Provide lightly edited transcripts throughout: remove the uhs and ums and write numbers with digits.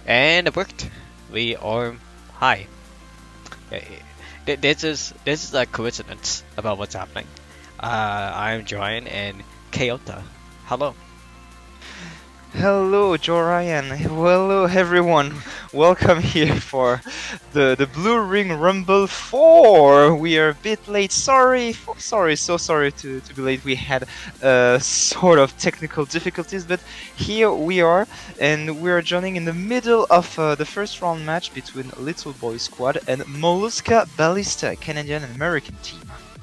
And it worked. We are high. Eh, this is a coincidence about what's happening. I'm Joanne and Kyoto. Hello. Hello, Jorian. Hello, everyone. Welcome here for the Blue Ring Rumble 4. We are a bit late. So sorry to be late. We had sort of technical difficulties, but here we are, and we are joining in the middle of the first round match between Little Boy Squad and Molluska Ballista, Canadian and American team.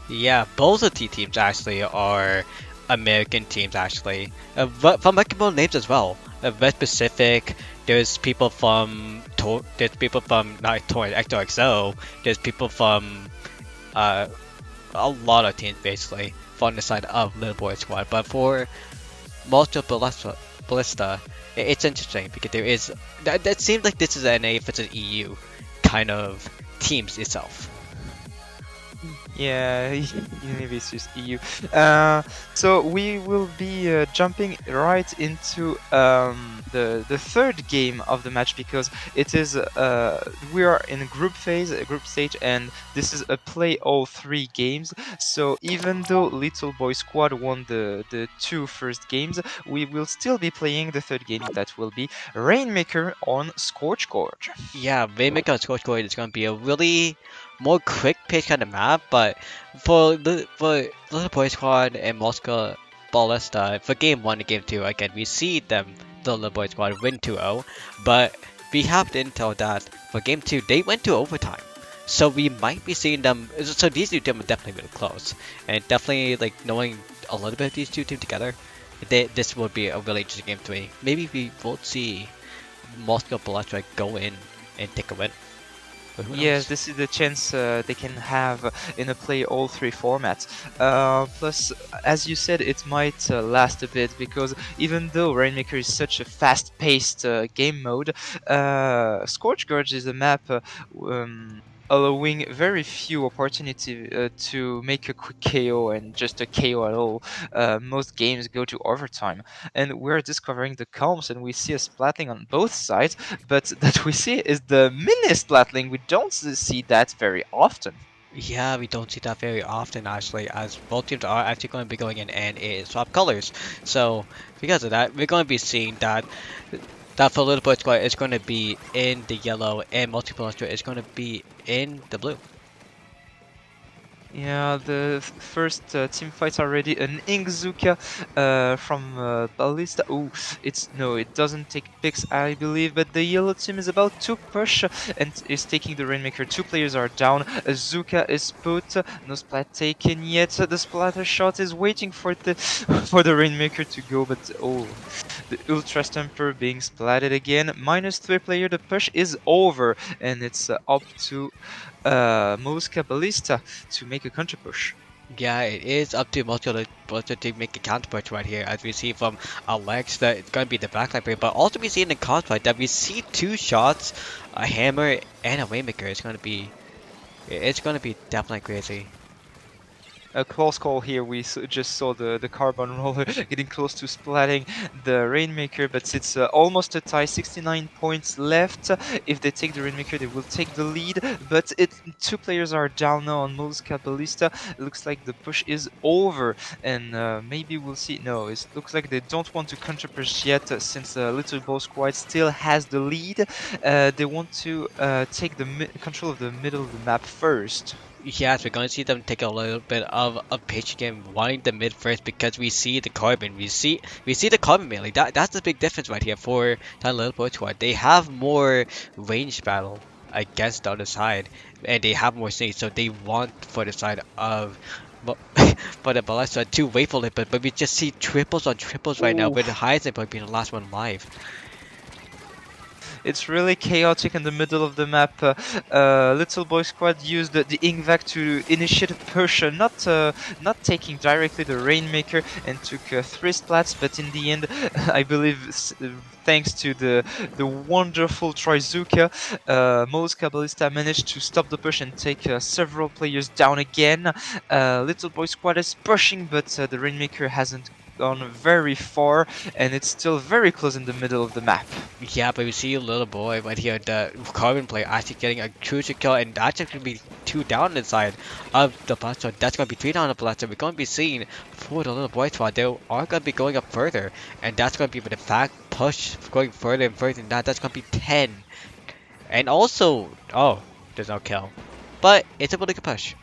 Yeah, both of the teams actually are American teams actually. But from reputable names as well. West Pacific. There's people from not Toy XOXO. There's people from uh a lot of teams basically from the side of Little Boy Squad. But for most of Ballista, it's interesting because there is that seems like this is an A versus EU kind of teams itself. Yeah, maybe it's just EU. So we will be jumping right into the third game of the match because it is we are in a group phase, a group stage, and this is a play all three games. So even though Little Boy Squad won the two first games, we will still be playing the third game that will be Rainmaker on Scorch Gorge. Yeah, Rainmaker on Scorch Gorge is going to be a really more quick pace kind of map, but for Little Boy Squad and Moscow Ballista, for game 1 and game 2, again, we see them, the Little Boy Squad, win 2-0, but we have to intel that for game 2, they went to overtime. So we might be seeing them, so these two teams are definitely really close, and definitely like knowing a little bit of these two teams together, this would be a really interesting game 3. Maybe we won't see Moscow Ballista go in and take a win. But who Yes, knows? this is the chance they can have in a play all three formats. Plus, as you said, it might last a bit because even though Rainmaker is such a fast-paced game mode, Scorch Gorge is a map allowing very few opportunity to make a quick KO and just a KO at all. Most games go to overtime, and we're discovering the calms, and we see a splatting on both sides, but that we see is the mini splatling. We don't see that very often. Yeah, we don't see that very often actually, as both teams are actually going to be going in and swap colors. So because of that, we're going to be seeing that for Little Boy Squad is going to be in the yellow and Multiple is going to be in the blue. Yeah, the first team fights already an Ingzuka from Ballista. Oh, it doesn't take picks, I believe, but the yellow team is about to push and is taking the Rainmaker. Two players are down. Zuka is put. No splat taken yet. The splatter shot is waiting for the for the Rainmaker to go, but oh, the Ultra Stamper being splatted again. -3 player. The push is over, and it's up to Molluska Ballista to make a counter push. Yeah, it is up to Multiple to make a counter push right here, as we see from Alex that it's going to be the backline player, but also we see in the cosplay that we see two shots, a hammer and a Waymaker. It's going to be definitely crazy. A close call here. We just saw the carbon roller getting close to splatting the Rainmaker, but it's almost a tie. 69 points left. If they take the Rainmaker, they will take the lead. But two players are down now on Molluska Ballista. It looks like the push is over, and maybe we'll see. No, it looks like they don't want to counter push yet, since Little Boy Squad still has the lead. They want to take the control of the middle of the map first. Yes, we're going to see them take a little bit of a pitch game, wanting the mid first because we see the carbon. We see the carbon melee. That's the big difference right here for that Little Boy Squad. They have more range battle against the other side, and they have more snakes, so they want for the side of for the Ballista to wait for it, but we just see triples on triples right now, Ooh. with the highest point being the last one live. It's really chaotic in the middle of the map. Little Boy Squad used the Ingvac to initiate a push, not taking directly the Rainmaker, and took 3 splats, but in the end, I believe, thanks to the wonderful Trizuka, Molluska Ballista managed to stop the push and take several players down again. Little Boy Squad is pushing, but the Rainmaker hasn't gone very far, and it's still very close in the middle of the map. Yeah, but we see a little boy right here, the carbon player actually getting a crucial kill, and that's actually gonna be two down inside of the blaster. That's gonna be three down the blaster. We're gonna be seeing for the little boy squad. They are gonna be going up further, and that's gonna be with the fact push going further and further than that. That's gonna be 10. And also, oh, there's no kill, but it's a really good push.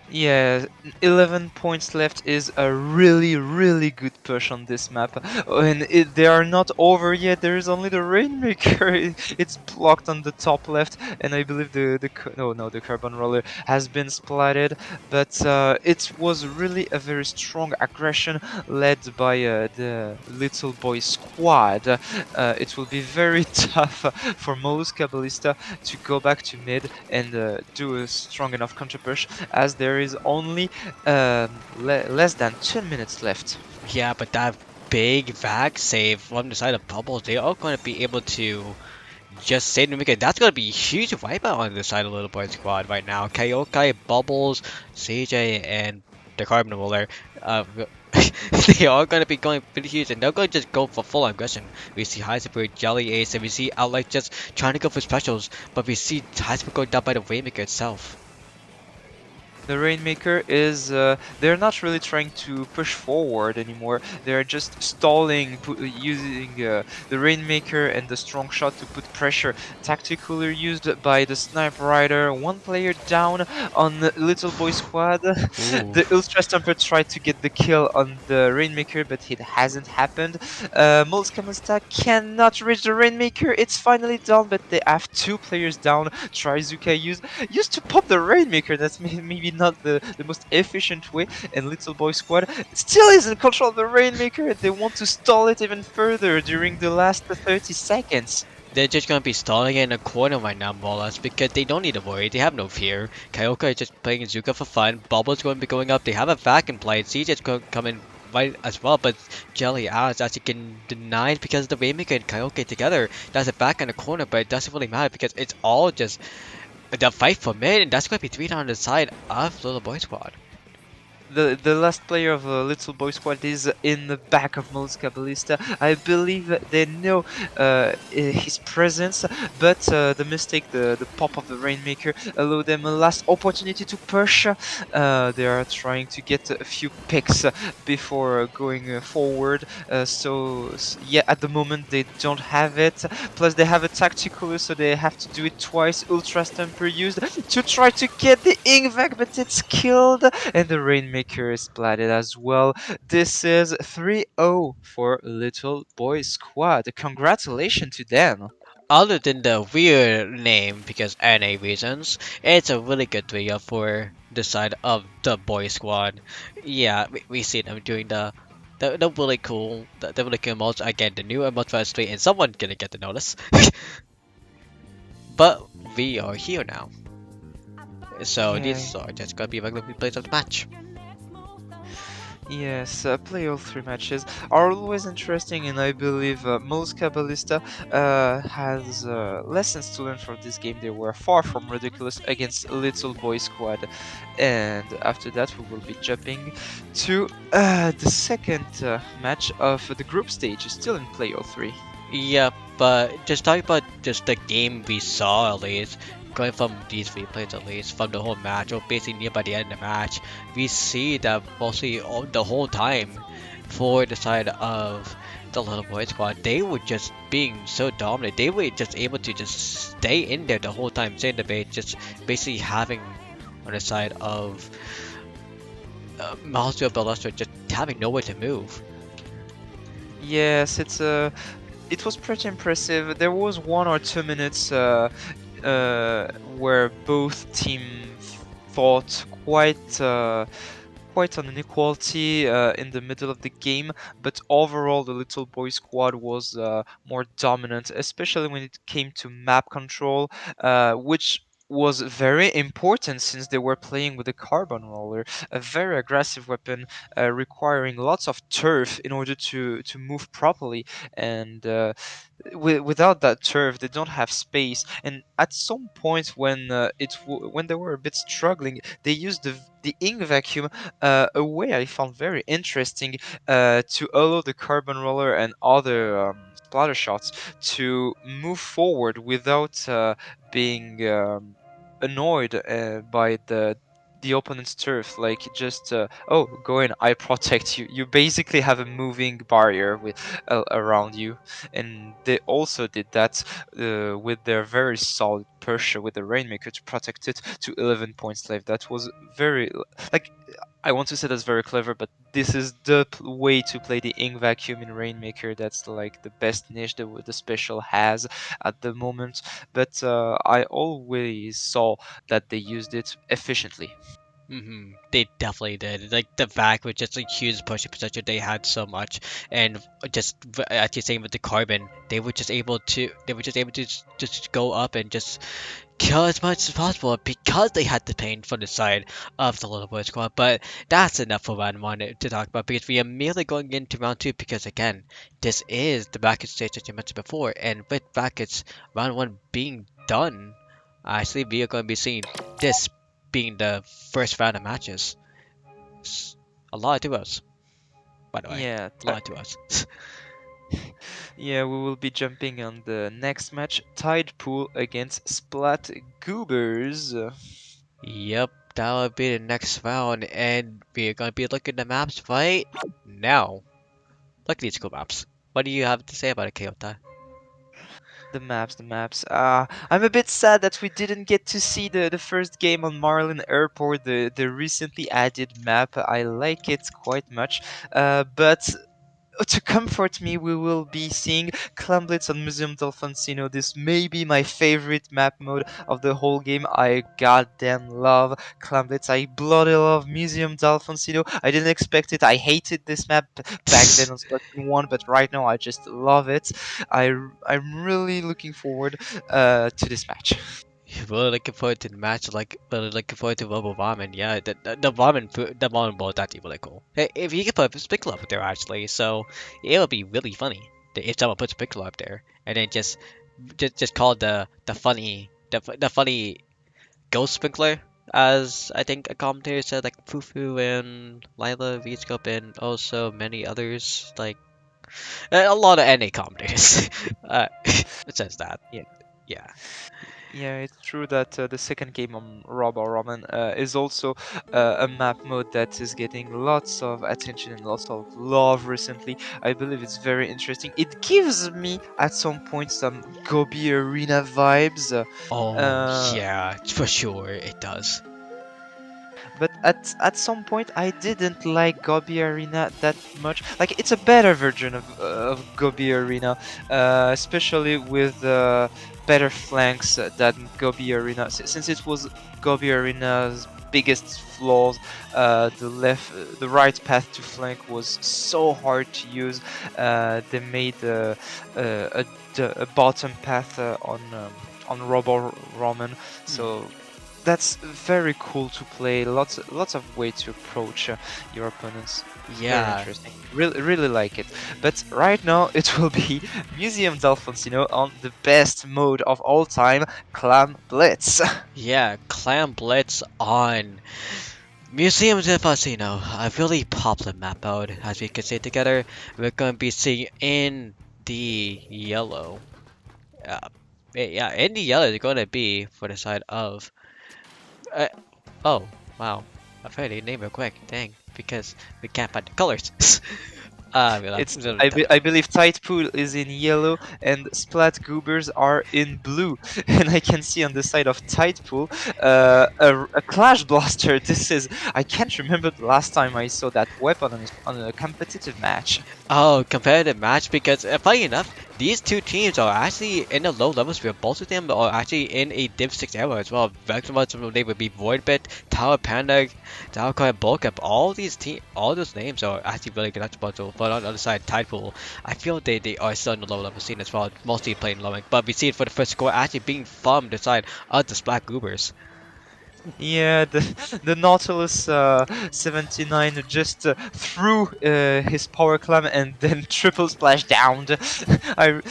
Yeah, 11 points left is a really, really good push on this map. And they are not over yet, there is only the Rainmaker. It's blocked on the top left, and I believe the Carbon Roller has been splatted. But it was really a very strong aggression led by the Little Boy squad. It will be very tough for Molluska Ballista to go back to mid and do a strong enough counter push, as there is only less than 10 minutes left. Yeah, but that big vac save from the side of Bubbles, they are going to be able to just save the wicket. That's going to be a huge wipeout on the side of Little Boy Squad right now. Kaiokai, Bubbles, CJ, and the Carbon Roller, they are going to be going pretty huge, and they're going to just go for full aggression. We see Heisenberg, Jelly Ace, and we see Outlight just trying to go for specials, but we see Heisenberg going down by the Rainmaker itself. The Rainmaker is, they're not really trying to push forward anymore, they're just stalling, using the Rainmaker and the strong shot to put pressure. Tactically used by the Sniper Rider, one player down on the Little Boy squad. The Ultra Stomper tried to get the kill on the Rainmaker, but it hasn't happened. Molskamasta cannot reach the Rainmaker, it's finally done, but they have two players down. Trizuka used to pop the Rainmaker, that's maybe not the most efficient way, and Little Boy squad still is in control of the Rainmaker, and they want to stall it even further during the last 30 seconds. They're just gonna be stalling in a corner right now, more or less, because they don't need to worry. They have no fear. Kaioka is just playing Zuka for fun. Bubble's going to be going up. They have a vac in play. CJ's going to come in right as well, but Jelly Alice actually getting denied because of the Rainmaker and Kaioka together. That's a vac in the corner, but it doesn't really matter because it's all just the fight for mid, and that's going to be three down the side of Little Boy Squad. The last player of Little Boy Squad is in the back of Molluska Ballista. I believe they know his presence, but the mistake, the pop of the Rainmaker, allowed them a last opportunity to push. They are trying to get a few picks before going forward. Yeah, at the moment they don't have it. Plus they have a tactical, so they have to do it twice. Ultra Stamper used to try to get the Ingvac, but it's killed, and the Rainmaker is splatted as well. This is 3-0 for Little Boy Squad. Congratulations to them. Other than the weird name, because NA reasons, it's a really good trio for the side of the Boy Squad. Yeah, we see them doing the really cool, the really cool emotes. Again, the new emotes for S3, and someone's gonna get the notice. But we are here now. So Yeah. these are just gonna be regular replays of the match. Yes, play all three matches are always interesting, and I believe Molluska Ballista has lessons to learn from this game. They were far from ridiculous against Little Boy Squad. And after that, we will be jumping to the second match of the group stage, still in play all three. Yeah, but just talking about just the game we saw at least, going from these replays at least, from the whole match, or basically near by the end of the match, we see that mostly the whole time for the side of the Little Boy Squad, they were just being so dominant. They were just able to just stay in there the whole time, stay in the base, just basically having on the side of Master Ballester just having nowhere to move. Yes, it was pretty impressive. There was 1 or 2 minutes where both teams fought quite on an equality in the middle of the game, but overall the Little Boy squad was more dominant, especially when it came to map control, which was very important since they were playing with a carbon roller, a very aggressive weapon requiring lots of turf in order to move properly. And without that turf, they don't have space. And at some point, when when they were a bit struggling, they used the ink vacuum, a way I found very interesting, to allow the carbon roller and other splatter shots to move forward without being annoyed by the opponent's turf. Like, just oh, go in, I protect you. You basically have a moving barrier with around you. And they also did that with their very solid Persia with the Rainmaker to protect it to 11 points left. That was very, like, I want to say that's very clever, but this is the way to play the ink vacuum in Rainmaker. That's like the best niche the special has at the moment. But I always saw that they used it efficiently. They definitely did. Like the vac was just a huge pushing potential. They had so much, and just actually saying with the carbon, they were just able to just go up and just kill as much as possible because they had the pain from the side of the little boy squad. But that's enough for round one to talk about because we are merely going into round two because again, this is the bracket stage that you mentioned before, and with brackets round one being done, actually we are going to be seeing this being the first round of matches. A lot of duos, by the way, Yeah, a lot of duos. yeah, we will be jumping on the next match, Tide Pool against Splat Goobers. Yep, that will be the next round, and we're gonna be looking at the maps right now. Look at these cool maps. What do you have to say about it, Kyoto? The maps, the maps. I'm a bit sad that we didn't get to see the first game on Marlin Airport, the recently added map. I like it quite much, but to comfort me, we will be seeing Clamblitz on Museum Delfonsino. This may be my favorite map mode of the whole game. I goddamn love Clamblitz. I bloody love Museum Delfonsino. I didn't expect it. I hated this map back then on Splatoon 1, but right now I just love it. I'm really looking forward to this match. Really looking forward to the match. Like really looking forward to Robo Ramen. Yeah, the ramen the ramen bowl is actually really cool. Hey, if you could put a sprinkler up there actually, so it'll be really funny if someone puts a sprinkler up there and then just call the funny ghost sprinkler, as I think a commentator said, like Fufu and Lila V-Scope and also many others, like a lot of NA commentators. It says that. Yeah. Yeah. Yeah, it's true that the second game on Robo Ramen is also a map mode that is getting lots of attention and lots of love recently. I believe it's very interesting. It gives me at some point some Gobi Arena vibes. Oh Uh, yeah, for sure it does. but at some point I didn't like Gobi Arena that much. Like, it's a better version of Gobi Arena, especially with better flanks than Gobi Arena. Since it was Gobi Arena's biggest flaws, the right path to flank was so hard to use. They made a bottom path on Robo Ramen, so that's very cool to play. Lots of way to approach your opponents. Very Yeah, interesting. Really like it. But right now it will be Museum Delfonsino on the best mode of all time, Clam Blitz. yeah, Clam Blitz on Museum de Fascino, a really popular map mode, as we can see together. We're going to be seeing in the yellow. Uh, yeah, in the yellow is going to be for the side of. Uh, oh, wow. I tried to name it quick, dang, because we can't find the colors. It's I believe Tide Pool is in yellow and Splat Goobers are in blue. And I can see on the side of Tide Pool a Clash Blaster. This is, I can't remember the last time I saw that weapon on a competitive match. Oh, competitive match because funny enough, these two teams are actually in the low levels where both of them are actually in a Div 6 era as well. Vectorbots, they would be Voidbit, Tower Panda, Tower Bulk Up. All those names are actually really good at But on the other side, Tidepool, I feel they are still in the low level scene as well, mostly playing low rank. But we see it for the first score actually being from the side of the Splat Goobers. Yeah, the Nautilus 79 just threw his power clam and then triple splash downed. I,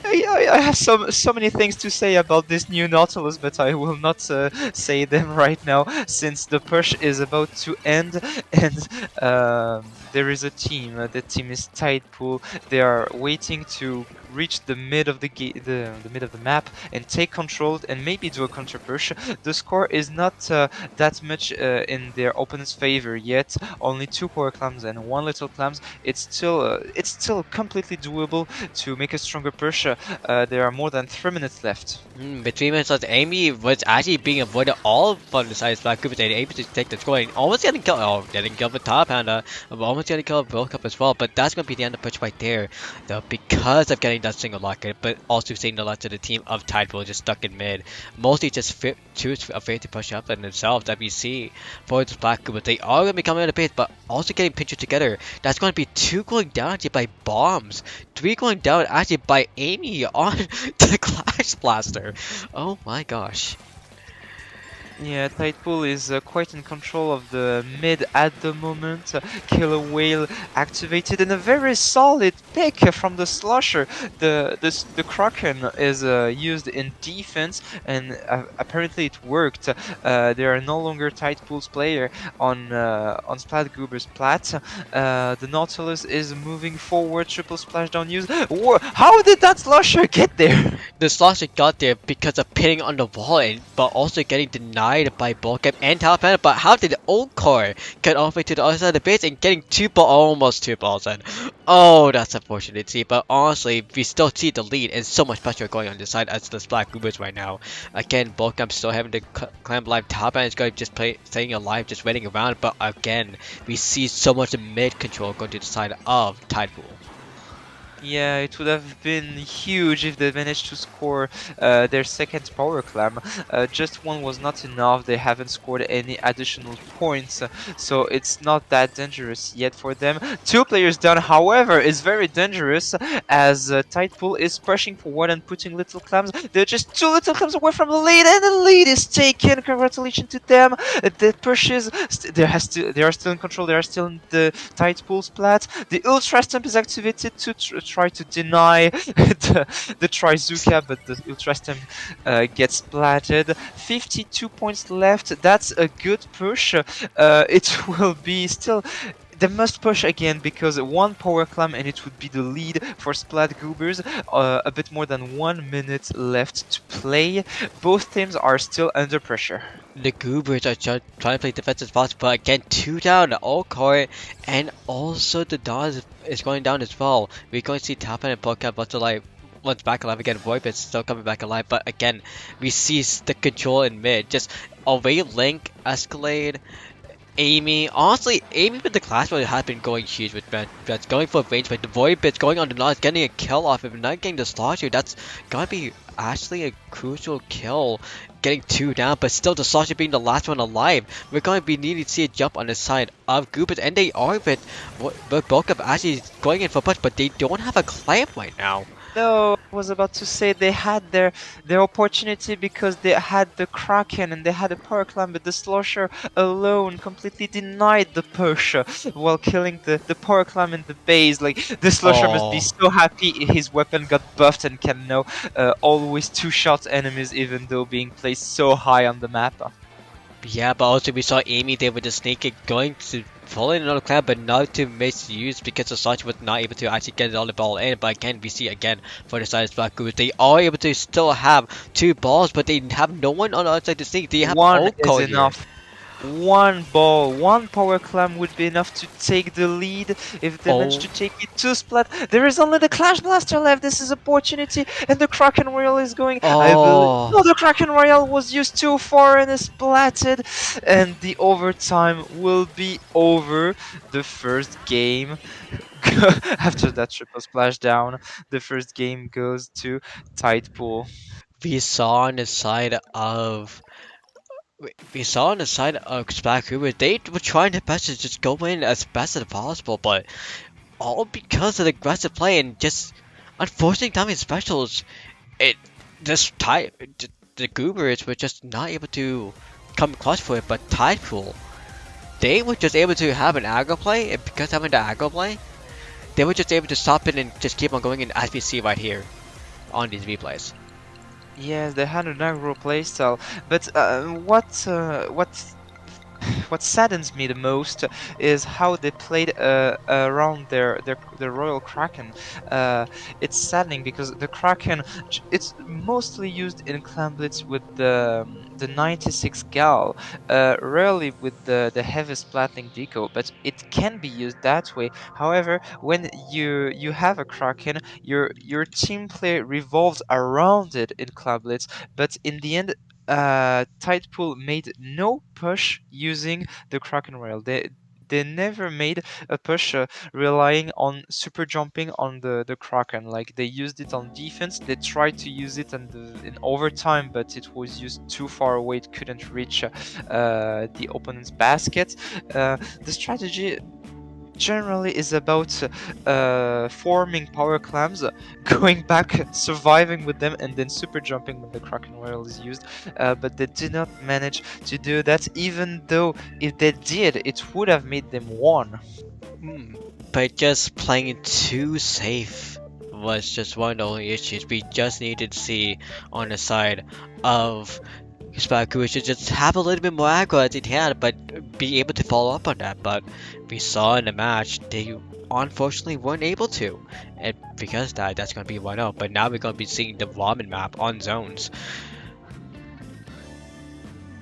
I have so many things to say about this new Nautilus, but I will not say them right now since the push is about to end and there is a team. The team is Tidepool. They are waiting to reach the mid of the mid of the map and take control and maybe do a counter push. The score is not that much in their opponent's favor yet. Only 2 power clams and 1 little clams. It's still completely doable to make a stronger push. There are more than 3 minutes left. Between minutes, Amy was actually being avoided all from the side of Black Cooper and able to take the score and almost getting killed. Oh, getting killed with Top Panda, almost getting killed with World Cup as well. But that's going to be the end of the push right there, though, because of getting that single locket, but also seeing the lot to the team of Tidepool just stuck in mid. Mostly just too afraid to push up in themselves that we see for the Black Cooper. They are going to be coming out of base, but also getting pictured together. That's going to be 2 going down actually by bombs, 3 going down actually by Amy on the Clash Blaster. Oh my gosh. Yeah, Tidepool is quite in control of the mid at the moment. Killer Whale activated and a very solid pick from the Slosher. The Kraken is used in defense and apparently it worked. There are no longer Tidepool's player on Splat Goober's plat. The Nautilus is moving forward. Triple splashdown use. How did that Slosher get there? The Slosher got there because of pinning on the wall, but also getting denied by Bulkup and Top Panda. But how did Old Core get all the way to the other side of the base and getting almost 2 balls in? Oh, that's unfortunate to see. But honestly, we still see the lead and so much pressure going on this side as the Black Goobers right now. Again, Bulkup still having to climb alive. Top Panda is going to just staying alive, just waiting around. But again, we see so much mid control going to the side of Tidepool. Yeah, it would have been huge if they managed to score their second power clam. Just one was not enough. They haven't scored any additional points, so it's not that dangerous yet for them. 2 players down, however, is very dangerous as Tidepool is pushing forward and putting little clams. They're just 2 little clams away from the lead, and the lead is taken. Congratulations to them. The pushes, they are still in control. They are still in the Tidepool's plat. The Ultra Stamp is activated to try to deny the Trizuka, but the Ultra Stem gets splatted. 52 points left. That's a good push. It will be still. They must push again because 1 power clam and it would be the lead for Splat Goobers. A bit more than 1 minute left to play. Both teams are still under pressure. The Goobers are trying to play defensive spots, but again, 2 down, the All Core, and also the Dawn is going down as well. We're going to see Top End and Bulkup once back alive again. Voip's still coming back alive, but again, we see the control in mid. Just away Link, Escalade, Amy. Honestly, Amy with the Clash Mode has been going huge with Brett. Going for range, but the Voidbit's going on the Knot, getting a kill off of not getting the Slosher. That's gonna be actually a crucial kill. Getting 2 down, but still the Slosher being the last one alive. We're going to be needing to see a jump on the side of Goobers, and they are with Bulkup actually going in for push, but they don't have a clamp right now. No, I was about to say they had their opportunity because they had the Kraken and they had a power clam, but the Slosher alone completely denied the push while killing the power clam in the base. Like, the Slosher must be so happy his weapon got buffed and can now always 2-shot enemies even though being placed so high on the map. Yeah, but also we saw Amy there with the snake kick going to pull in another clamp, but not to misuse because the Slosher was not able to actually get all the ball in. But again, we see again for the side of Black Goobers, they are able to still have 2 balls, but they have no one on the outside to snake. They have 1 is enough. 1 ball, 1 power clam would be enough to take the lead if they manage to take it to Splat. There is only the Clash Blaster left. This is opportunity, and the Kraken Royale is going. No, the Kraken Royale was used too far and is splatted, and the overtime will be over. The first game. After that triple splashdown, the first game goes to Tidepool. We saw on the side of we saw on the side of Splatoon, they were trying their best to just go in as best as possible, but all because of the aggressive play and just unfortunately timing specials, it just the Goobers were just not able to come clutch for it. But Tidepool, they were just able to have an aggro play, and because having the aggro play, they were just able to stop it and just keep on going. And as we see right here on these replays. Yes, they had an aggro playstyle, but what saddens me the most is how they played around their Royal Kraken. Uh, it's saddening because the Kraken it's mostly used in Clan Blitz with the 96 Gal, rarely with the heaviest Splatling Deco, but it can be used that way. However, when you have a Kraken, your team play revolves around it in Clan Blitz, but in the end Tidepool made no push using the Kraken rail. They never made a push relying on super jumping on the Kraken. Like they used it on defense. They tried to use it in overtime, but it was used too far away. It couldn't reach the opponent's basket. The strategy generally is about forming power clams, going back, surviving with them, and then super jumping when the Kraken Royal is used. But they did not manage to do that, even though if they did, it would have made them one. Hmm. But just playing it too safe was just one of the only issues. We just needed to see on the side of Sparku should just have a little bit more aggro as it had, but be able to follow up on that. But we saw in the match they unfortunately weren't able to, and because of that, that's going to be 1-0. But now we're going to be seeing the ramen map on zones.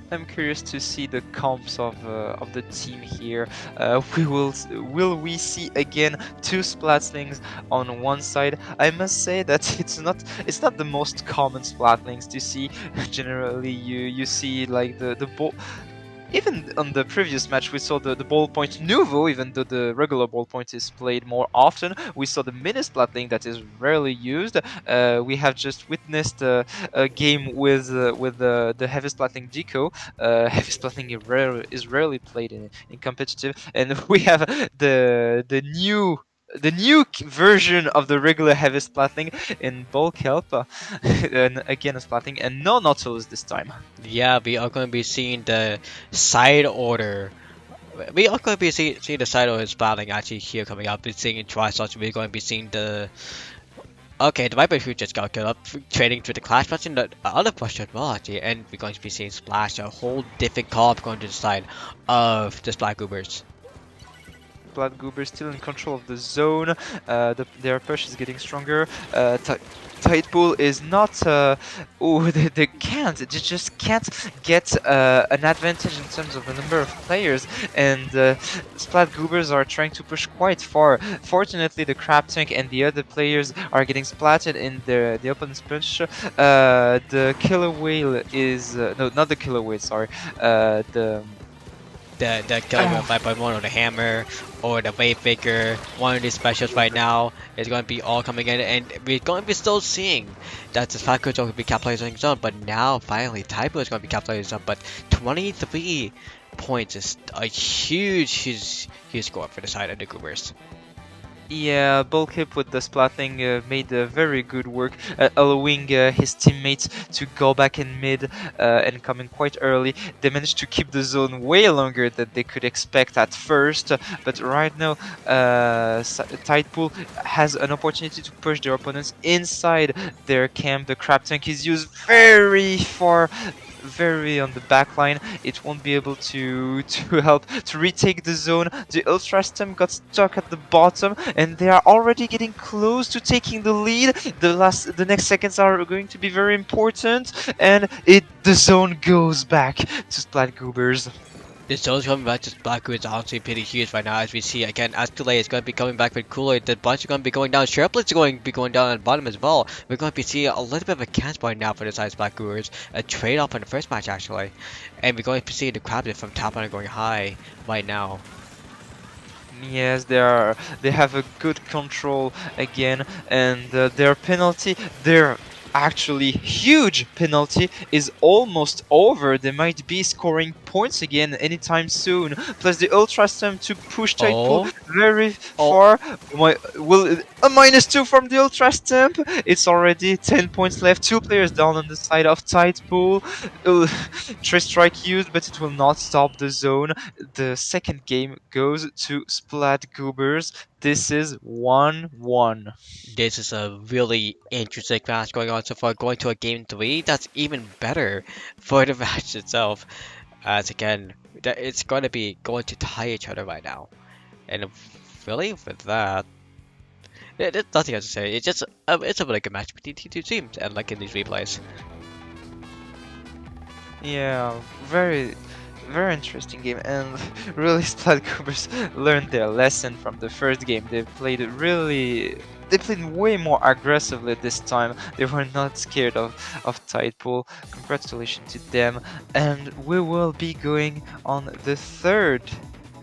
I'm curious to see the comps of the team here. Will we see again two Splatlings on one side? I must say that it's not the most common Splatlings to see. Generally, you see like the ball. Even on the previous match, we saw the ballpoint Nuvo, even though the regular ballpoint is played more often. We saw the mini splatling that is rarely used. We have just witnessed a game with the heavy splatling deco. Heavy splatling is rarely played in competitive, and we have the new version of the regular heavy splatling in bulk help, and again a splatling, and no Nautilus this time. Yeah, we are going to be seeing the side order. We are going to be seeing the side order splatting actually here coming up. We're seeing in Tri-Slots, we're going to be seeing the. Okay, the Viper who just got killed up, trading to the Clash Plus in the other push as well, actually, and we're going to be seeing Splash, a whole different comp going to the side of the Splat Goobers. Blood Goober still in control of the zone. Their push is getting stronger. Tidepool is not. They can't. They just can't get an advantage in terms of the number of players. And Splat Goobers are trying to push quite far. Fortunately, the Crab Tank and the other players are getting splatted in the opponent's push. The Killer Whale is no, not the Killer Whale. Sorry. The Killer Whale 5.1 or the Hammer or the Wave Faker, one of these specials right now is going to be all coming in, and we're going to be still seeing that the Splat Goobers are going to be capitalizing his own, but now finally Typo is going to be capitalizing his own, but 23 points is a huge score for the side of the Goobers. Yeah, Bulkhip with the splatting made very good work, allowing his teammates to go back in mid and come in quite early. They managed to keep the zone way longer than they could expect at first, but right now Tidepool has an opportunity to push their opponents inside their camp. The Crab Tank is used very far, very on the back line. It won't be able to help to retake the zone. The Ultra Stem got stuck at the bottom, and they are already getting close to taking the lead. The next seconds are going to be very important, and the zone goes back to Splat Goobers. This zone's coming back to Splat Goobers is honestly pretty huge right now, as we see again. Escalade is going to be coming back with Cooler. The bunch are going to be going down. Sherplit's going to be going down on the bottom as well. We're going to be seeing a little bit of a catch point now for the side of Splat Goobers. A trade off in the first match actually, and we're going to be seeing the Crabs from top line going high right now. Yes, they have a good control again, and their penalty, their actually huge penalty, is almost over. They might be scoring points again anytime soon. Plus the ultra stamp to push Tidepool Oh, very oh, far. Will a -2 from the ultra stamp? It's already 10 points left. Two players down on the side of Tidepool. Three strike used, but it will not stop the zone. The second game goes to Splat Goobers. This is 1-1. this is a really interesting match going on so far. Going to a game three, that's even better for the match itself. As again, it's going to be going to tie each other right now. And really, for that, there's nothing else to say. It's a really good match between the two teams, and like in these replays. Yeah, very interesting game, and really Splat Goobers learned their lesson from the first game. They played way more aggressively this time. They were not scared of Tidepool. Congratulations to them. And we will be going on the third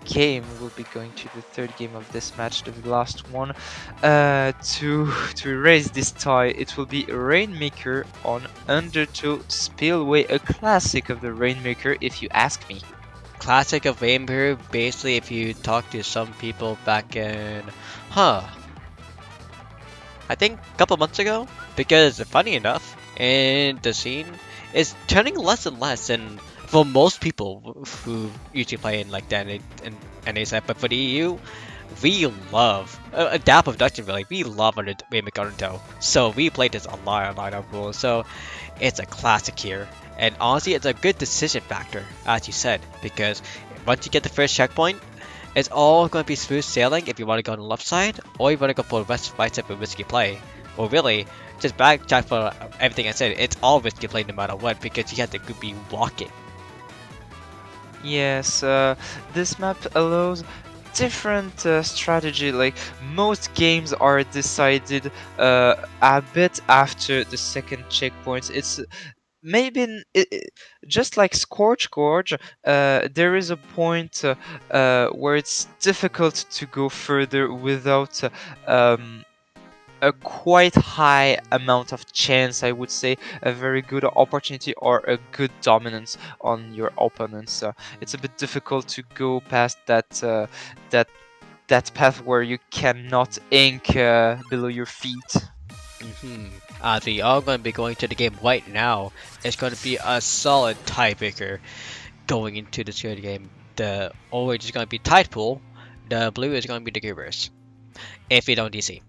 game. We'll be going to the third game of this match, the last one. To erase this tie, it will be Rainmaker on Undertow Spillway, a classic of the Rainmaker, if you ask me. Classic of Vampire, basically, if you talk to some people back in, huh, I think a couple months ago, because funny enough, in the scene, it's turning less and less, and for most people who usually play in like that and NA set, but for the EU, we love Dapple production really. We love under Rainmaker Undertow, so we played this a lot of rules. So it's a classic here, and honestly, it's a good decision factor, as you said, because once you get the first checkpoint, it's all going to be smooth sailing if you want to go on the left side, or you want to go for right side for risky play. Or really, just backtrack for everything I said, it's all risky play no matter what, because you have to be walking. Yes, this map allows different strategy. Like most games are decided a bit after the second checkpoint. It's maybe just like Scorch Gorge, there is a point where it's difficult to go further without a quite high amount of chance, I would say, a very good opportunity or a good dominance on your opponents. It's a bit difficult to go past that that path where you cannot ink below your feet. As we are going to be going to the game right now, it's going to be a solid tiebreaker going into the third game. The orange is going to be Tidepool, the blue is going to be the Goobers. If we don't DC.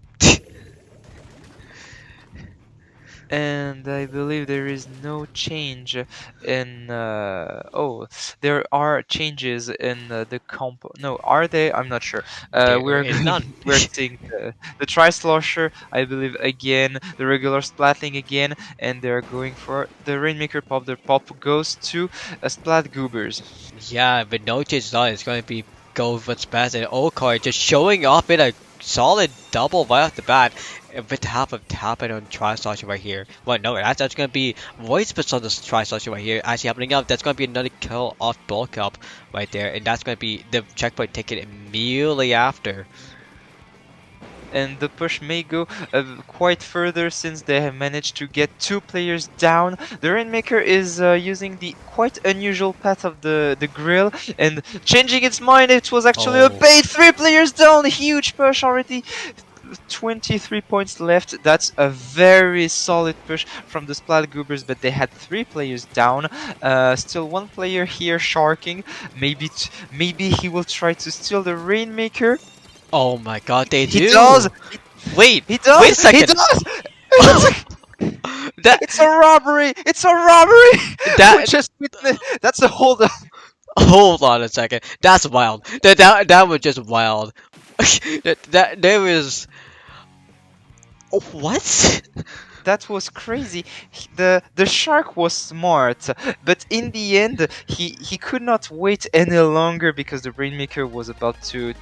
And I believe there is no change in oh, there are changes in the comp. No, are they? I'm not sure. There We're is going none. we're seeing the tri-slosher, I believe, again, the regular splatling again, and they're going for the Rainmaker pop. The pop goes to Splat Goobers. Yeah, but no changes at all. It's going to be go for Spaz and Okar just showing off in a solid double right off the bat with half of tapping on Tri-Slosher right here. Well, no, that's going to be voice push on this Tri-Slosher right here actually happening up. That's going to be another kill off bulk up right there, and that's going to be the checkpoint ticket immediately after. And the push may go quite further since they have managed to get two players down. The Rainmaker is using the quite unusual path of the grill and changing its mind. It was actually a Oh. bait. Three players down. Huge push already. 23 points left. That's a very solid push from the Splat Goobers, but they had three players down. Still one player here sharking. Maybe he will try to steal the Rainmaker. Oh my god, they He do! does. Wait! He does. Wait a second! He does. that It's a robbery! It's a robbery! We that just witnessed. That's a hold up. hold on a second. That's wild. That was just wild. that there is what? That was crazy. The shark was smart, but in the end, he could not wait any longer because the Rainmaker was about to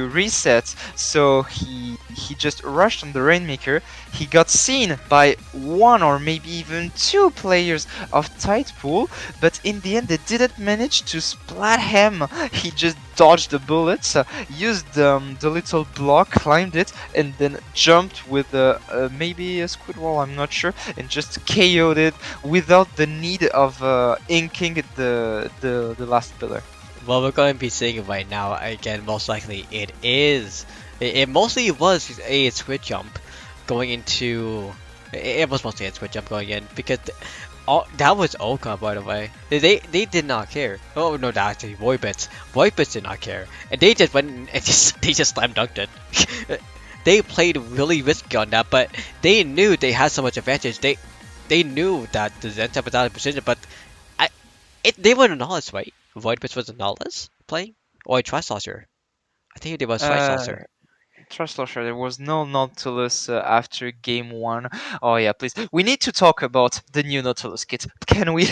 reset. So he just rushed on the Rainmaker. He got seen by one or maybe even two players of Tidepool, but in the end, they didn't manage to splat him. He just dodged the bullets, used the little block, climbed it, and then jumped with maybe a squid wall, I'm not sure, and just KO'd it without the need of inking the last pillar. Well, we're going to be seeing it right now. Again, most likely it is. It mostly was a squid jump going into. It was mostly a squid jump going in because that was Oka, by the way. They did not care. Oh no, that's actually Voidbits. Voidbits did not care, and they just went and they just slam dunked it. They played really risky on that, but they knew they had so much advantage. They knew that the Zentab was out of position, but they were Nautilus, right? Voidbits was a Nautilus playing? Or a Tri-Saucer? I think it was Uh, Tri-Saucer. Trust Losher, there was no Nautilus after game one. Oh yeah, please. We need to talk about the new Nautilus kit. Can we?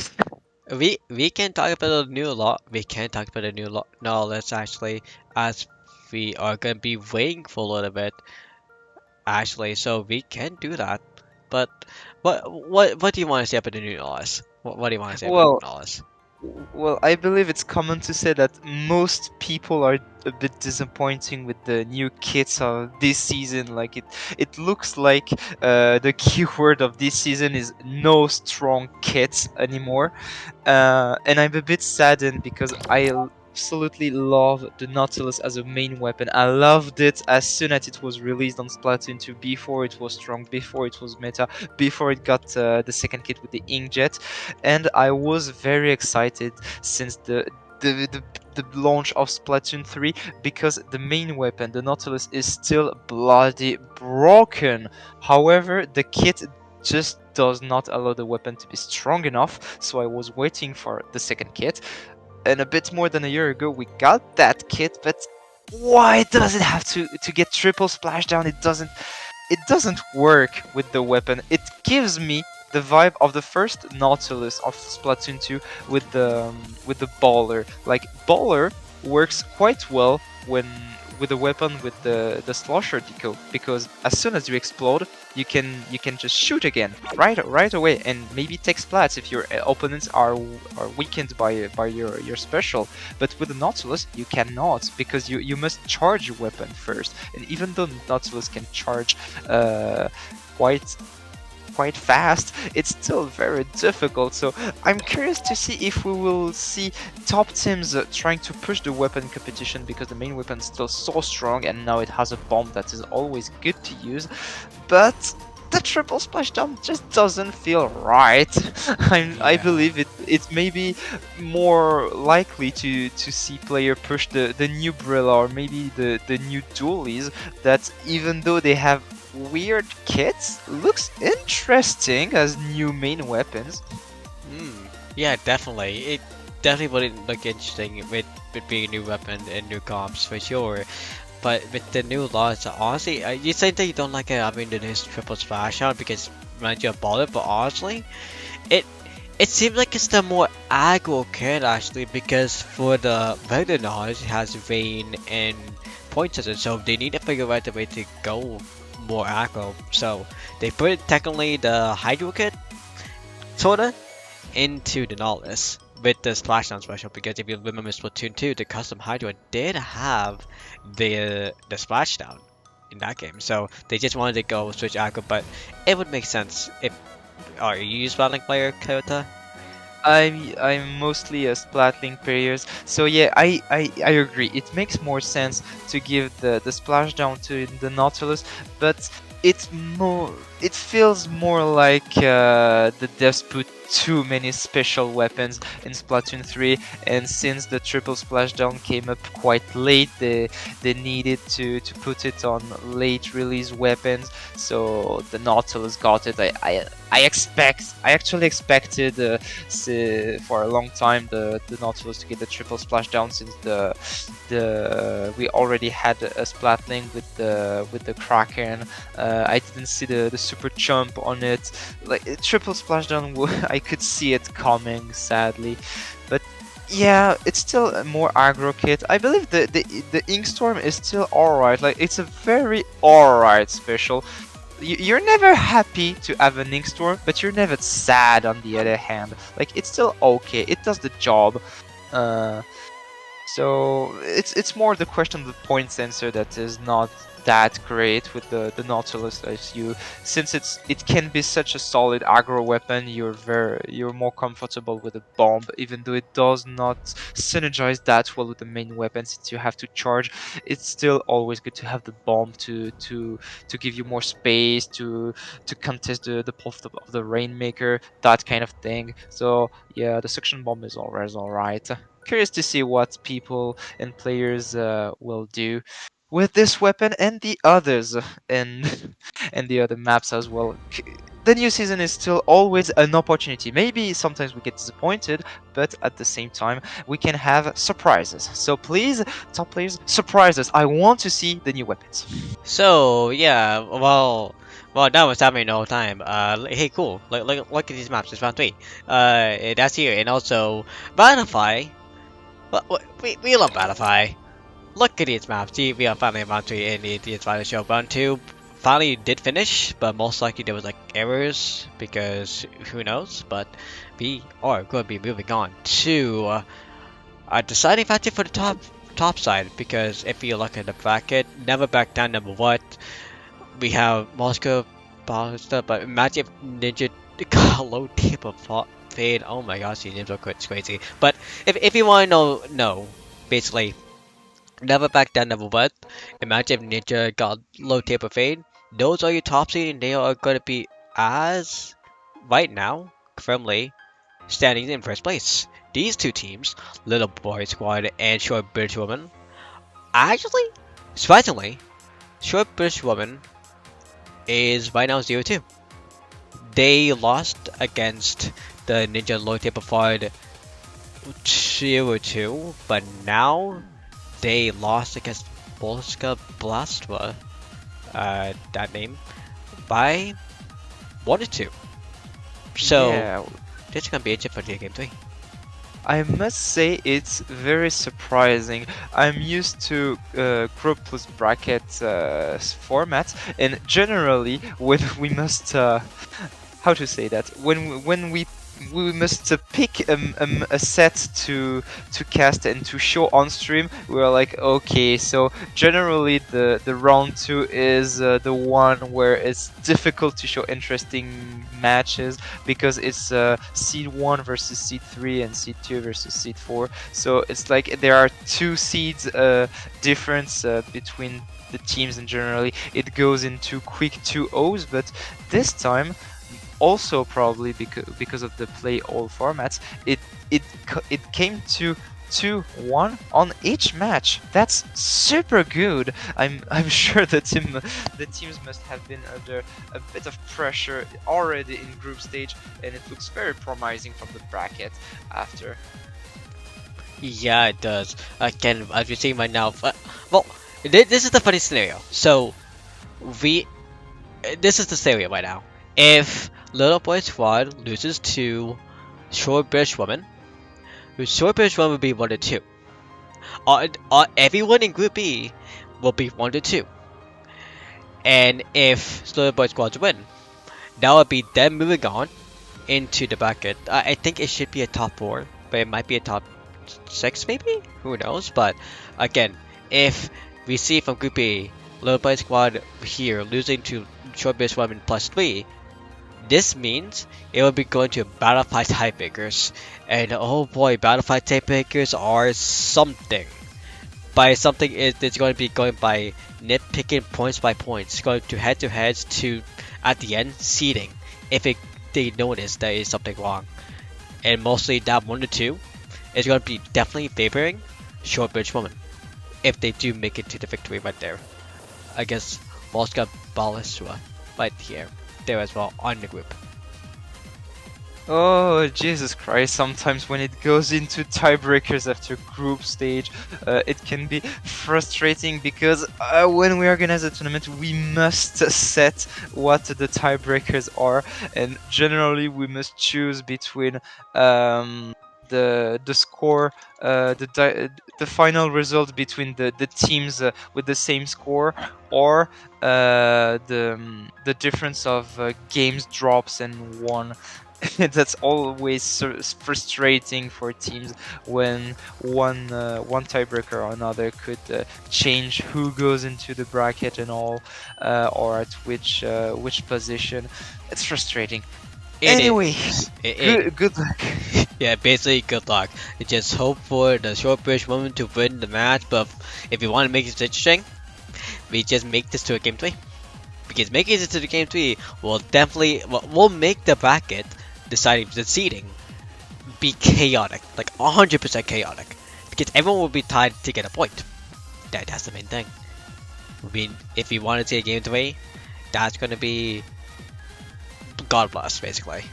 We can talk about a new lot. We can talk about a new lot. No, let's actually, as we are gonna be waiting for a little bit, actually, so we can do that. But what do you want to say about the new Nautilus? What do you want to say about the new Well, Nautilus? well, I believe it's common to say that most people are a bit disappointing with the new kits of this season. Like it looks like the keyword of this season is no strong kits anymore, and I'm a bit saddened because absolutely love the Nautilus as a main weapon. I loved it as soon as it was released on Splatoon 2, before it was strong, before it was meta, before it got the second kit with the Inkjet, and I was very excited since the, the the launch of Splatoon 3 because the main weapon, the Nautilus, is still bloody broken. However, the kit just does not allow the weapon to be strong enough, so I was waiting for the second kit, and a bit more than a year ago we got that kit, but why does it have to get triple splashdown? It doesn't work with the weapon. It gives me the vibe of the first Nautilus of Splatoon 2 with the Baller. Like Baller works quite well when with a weapon with the slosher deco, because as soon as you explode, you can just shoot again right away and maybe take splats if your opponents are weakened by your special. But with the Nautilus you cannot, because you must charge your weapon first, and even though Nautilus can charge quite quite fast, it's still very difficult. So I'm curious to see if we will see top teams trying to push the weapon competition, because the main weapon is still so strong and now it has a bomb that is always good to use. But the triple splashdown just doesn't feel right. I Yeah. believe it may be more likely to see player push the new Brilla, or maybe the new Dualies, that even though they have weird kits, looks interesting as new main weapons. Hmm. Yeah, definitely. It definitely would look interesting with being a new weapon and new comps for sure. But with the new laws, honestly, you say that you don't like it having the new triple splash out because it reminds you of Baller, but honestly, it it seems like it's the more aggro kit actually, because for the regular knowledge it has Rain and Poison, so they need to figure out a way to go more aggro. So they put technically the Hydro kit sorta into the Nautilus with the splashdown special, because if you remember Splatoon 2, the custom Hydro did have the splashdown in that game. So they just wanted to go switch aggro, but it would make sense if are you a Splatling player, Toyota? I'm mostly a Splatling players, so yeah, I agree. It makes more sense to give the splashdown to the Nautilus, but it feels more like the devs put too many special weapons in Splatoon 3, and since the triple splashdown came up quite late, they needed to put it on late release weapons, so the Nautilus got it. I actually expected for a long time the Nautilus to get the triple splashdown, since the we already had a Splatling with the Kraken. I didn't see the super jump on it. Like triple splashdown, I could see it coming, sadly. But yeah, it's still a more aggro kit. I believe the Inkstorm is still alright. Like it's a very alright special. You're never happy to have an Inkstorm, but you're never sad on the other hand. Like it's still okay. It does the job. Uh, So it's more the question of the point sensor that is not that great with the Nautilus as you, since it can be such a solid aggro weapon. You're more comfortable with a bomb, even though it does not synergize that well with the main weapon since you have to charge. It's still always good to have the bomb to give you more space to contest the pulse of the Rainmaker, that kind of thing. So yeah, the suction bomb is always alright. Curious to see what people and players will do with this weapon and the others and and the other maps as well. The new season is still always an opportunity. Maybe sometimes we get disappointed, but at the same time we can have surprises. So please, top players, surprise us. I want to see the new weapons. So yeah, well, that was happening the whole time. Hey, cool. Look at these maps. It's round three. That's here, and also Battlefy. We love Battlefy. Look at these maps. See, we are finally in round three, and it's finally show round two. Finally did finish, but most likely there was like errors because who knows. But we are going to be moving on to deciding factor for the top side because if you look at the bracket, never back down number one. We have Moscow, Ballista, but imagine if Ninja got a low tip of fade. Oh my gosh, these names are crazy. But if you want to know, basically, never back down number one. Imagine if Ninja got low tip of fade. Those are your top seed, and they are going to be as right now firmly standing in first place. These two teams, Little Boy Squad and Short British Woman, actually, surprisingly, Short British Woman is right now 0-2. They lost against the Ninja Low Tip Fard 0-2, but now they lost against Polska Blastwa, that name, by 1-2. So, Yeah, this is gonna be it for the game 3. I must say it's very surprising. I'm used to group plus bracket format, and generally when we must how to say that, when we must pick a set to cast and to show on stream, we're like, okay, so generally the round 2 is the one where it's difficult to show interesting matches because it's seed 1 versus seed 3 and seed 2 versus seed 4, so it's like there are 2 seeds difference between the teams, and generally it goes into quick 2-0s, but this time also probably because of the play all formats, it came to 2-1 on each match. That's super good. I'm sure the teams must have been under a bit of pressure already in group stage, and it looks very promising from the bracket after. Yeah, it does. Again, as you're seeing right now, well, this is the funny scenario. So, we, this is the scenario right now. If Little Boy Squad loses to Short British Woman, Short British Woman will be 1-2. Everyone in Group B will be 1-2. And if Little Boy Squads win, that would be them moving on into the bracket. I think it should be a top 4, but it might be a top 6 maybe? Who knows? But again, if we see from Group B, Little Boy Squad here losing to Short British Woman +3, this means it will be going to Battlefield tiebreakers, and oh boy, Battlefield tiebreakers are something. By something, it's going to be going by nitpicking points by points, going to head-to-heads to, at the end, seeding, if they notice there is something wrong. And mostly that 1-2 is going to be definitely favoring Short British Woman, if they do make it to the victory right there, against Moscow Balisua, right here. There as well on the group. Oh, Jesus Christ, sometimes when it goes into tiebreakers after group stage, it can be frustrating because when we organize a tournament, we must set what the tiebreakers are, and generally we must choose between the score, the final result between the teams with the same score, or the difference of games drops and won. That's always frustrating for teams when one tiebreaker or another could change who goes into the bracket and all, or at which position. It's frustrating. It Anyway, is. good luck. Yeah, basically, good luck. You just hope for the short British woman to win the match, but if you want to make it interesting, we just make this to a game 3. Because making it to the game 3 will definitely, will make the bracket deciding the seeding be chaotic, like 100% chaotic. Because everyone will be tied to get a point. That's the main thing. I mean, if you want to see a game 3, that's gonna be God bless, basically.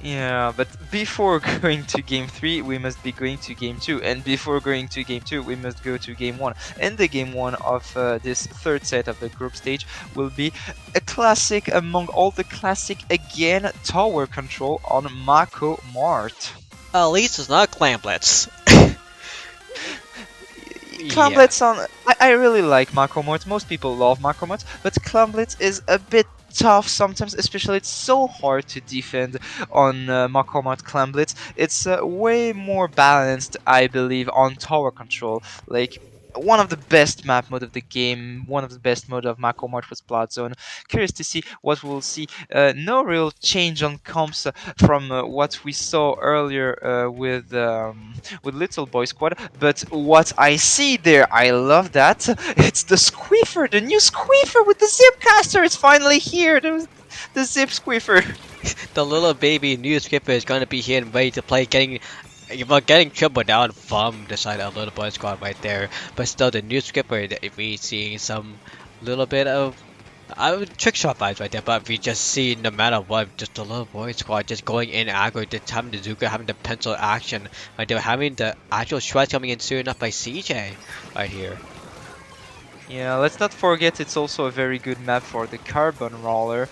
Yeah, but before going to game 3, we must be going to game 2, and before going to game 2, we must go to game 1. And the game 1 of this third set of the group stage will be a classic among all the classic again, tower control on Mako Mart. At least it's not Clan Blitz. Yeah. Clamblitz on. I really like Mako Mart. Most people love Mako Mart, but Clamblitz is a bit tough sometimes, especially it's so hard to defend on Mako Mart Clamblitz. It's way more balanced, I believe, on tower control. Like, one of the best map mode of the game, one of the best mode of Mako Mart was Blood Zone. Curious to see what we'll see. No real change on comps from what we saw earlier with Little Boy Squad, but what I see there, I love that. It's the Squeefer, the new Squeefer with the Zipcaster. It's finally here. The Zip Squeefer. The little baby new skipper is gonna be here and ready to play, getting triple down from the side of Little Boy Squad right there. But still, the new skipper, if we see some little bit of trick shot vibes right there. But we just see, no matter what, just the Little Boy Squad just going in aggro, just having the Zuka, having the pencil action right there, having the actual shreds coming in soon enough by CJ right here. Yeah, let's not forget it's also a very good map for the Carbon Roller.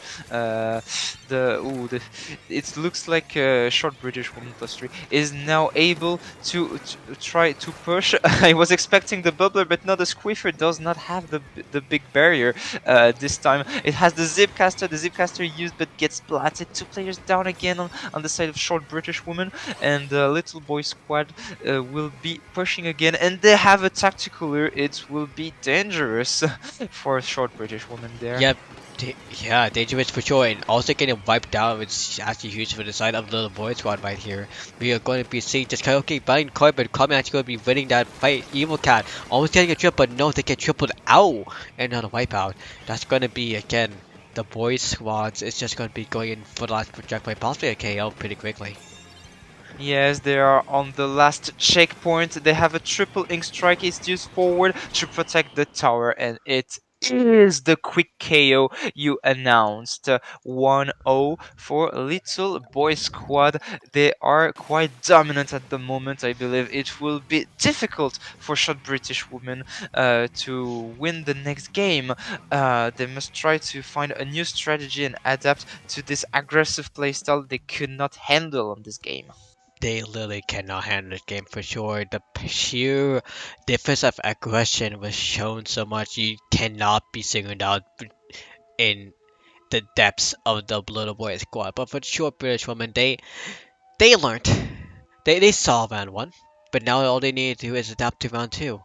It looks like Short British Woman +3 is now able to try to push. I was expecting the bubbler, but no, the Squeefer does not have the big barrier this time. It has the Zipcaster. The Zipcaster used but gets blatted. 2 players down again on the side of Short British Woman, and Little Boy Squad will be pushing again, and they have a tacticaler. It will be dangerous for a Short British Woman there. Yep. Yeah, dangerous for sure, and also getting wiped out is actually huge for the side of the Little Boy Squad right here. We are going to be seeing just Karaoke biting Carbon. Carbon actually going to be winning that fight. Evil Cat almost getting a triple, but no, they get tripled out and not a wipeout. That's going to be, again, the boys squads is just going to be going in for the last checkpoint, possibly a KO pretty quickly. Yes, they are on the last checkpoint. They have a triple ink strike. It's used forward to protect the tower, and it is the quick KO you announced. 1-0 for Little Boy Squad. They are quite dominant at the moment. I believe it will be difficult for Short British Women to win the next game. They must try to find a new strategy and adapt to this aggressive playstyle they could not handle on this game. They literally cannot handle this game for sure. The sheer difference of aggression was shown so much. You cannot be singled out in the depths of the Little Boy Squad. But for the Short British Women, they learned. They saw round 1, but now all they need to do is adapt to round 2.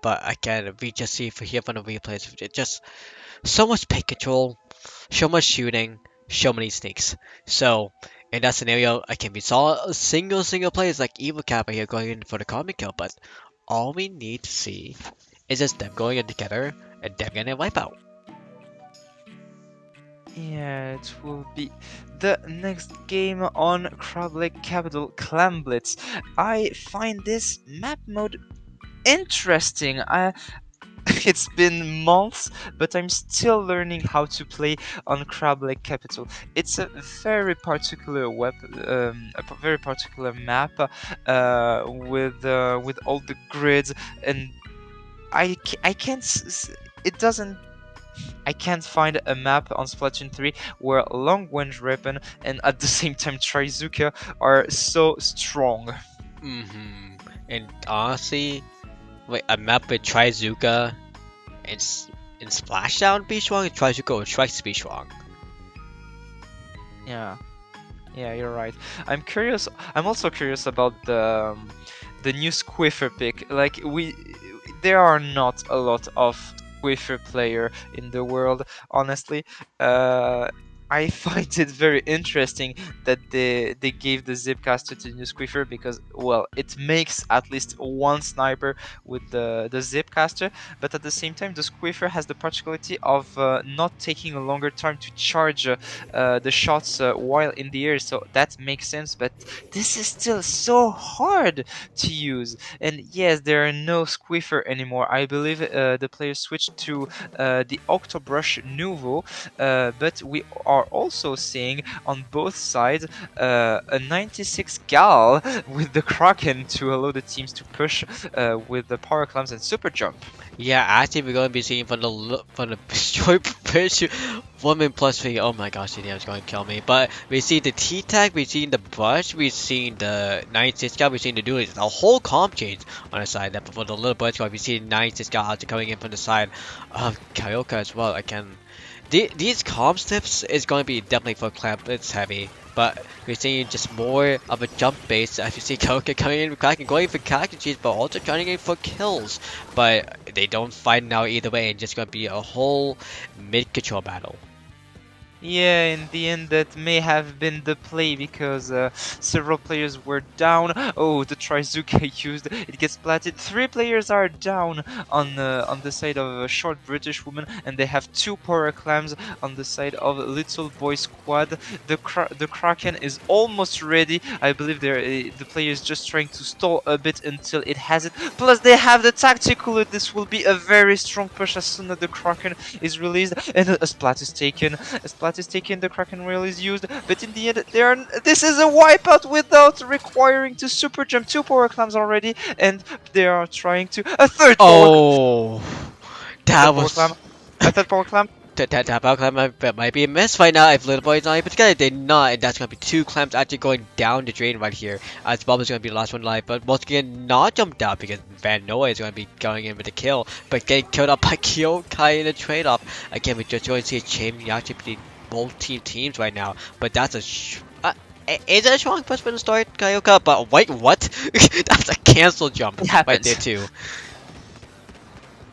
But again, we just see here from the replays, just so much paint control, so much shooting, so many sneaks. So in that scenario, again, we saw a single players like Evil Kappa here going in for the common kill, but all we need to see is just them going in together and them getting a wipeout. Yeah, it will be the next game on Crab Lake Capital Clamblitz. I find this map mode interesting. It's been months, but I'm still learning how to play on Crab Lake Capital. It's a very particular a very particular map with all the grids, and I can't. It doesn't. I can't find a map on Splatoon 3 where long range weapon and at the same time Trizuka are so strong. And honestly, wait, a map with Trizuka and Splashdown be strong, and Trizuka or Strikes be strong. Yeah. Yeah, you're right. I'm curious. I'm also curious about the new Squiffer pick. Like there are not a lot of Squiffer player in the world. Honestly, uh, I find it very interesting that they gave the Zipcaster to new Squiffer because well, it makes at least one sniper with the Zipcaster, but at the same time, the Squiffer has the particularity of not taking a longer time to charge the shots while in the air, so that makes sense. But this is still so hard to use. And yes, there are no Squiffer anymore. I believe the players switched to the Octobrush Nouveau, but we are also seeing on both sides a 96 gal with the Kraken to allow the teams to push with the power clams and super jump. Yeah, actually, we're going to be seeing from the short pursuit woman plus three. Oh my gosh, CDM is going to kill me. But we see the T tag, we seen the brush, we seen the 96 scout, we seen the dude. A whole comp change on the side. That for the little bird squad, we see 96 scout after coming in from the side of Kyoka as well. Again, these comp tips is going to be definitely for clamp. It's heavy. But we're seeing just more of a jump base as you see Koka coming in with Kraken, going for Kraken cheese, but also trying to get for kills. But they don't fight now either way, and just gonna be a whole mid-control battle. Yeah, in the end, that may have been the play because several players were down. Oh, the Trizuka used it gets splatted. 3 players are down on the side of a short British woman, and they have 2 power clams on the side of Little Boy Squad. The Kraken is almost ready. I believe the player is just trying to stall a bit until it has it. Plus, they have the tactical. This will be a very strong push as soon as the Kraken is released, and a splat is taken. A splat is taken, the Kraken rail is used, but in the end, this is a wipeout without requiring to super jump. 2 power clams already, and they are trying to a third power. Oh, that Power was clam. A third power clam. that power clam might be a miss right now if Little Boy's not able to get it. They're not, and that's gonna be 2 clams actually going down the drain right here. As Bubba's gonna be the last one alive, but once again not jumped out because Van Noah is gonna be going in with the kill, but getting killed up by Kyokai in the trade-off. Again, we're just going to see a chain reaction between both teams right now, but that's a is it a strong push for the start, Kyoka? But wait, what? That's a cancel jump right there too.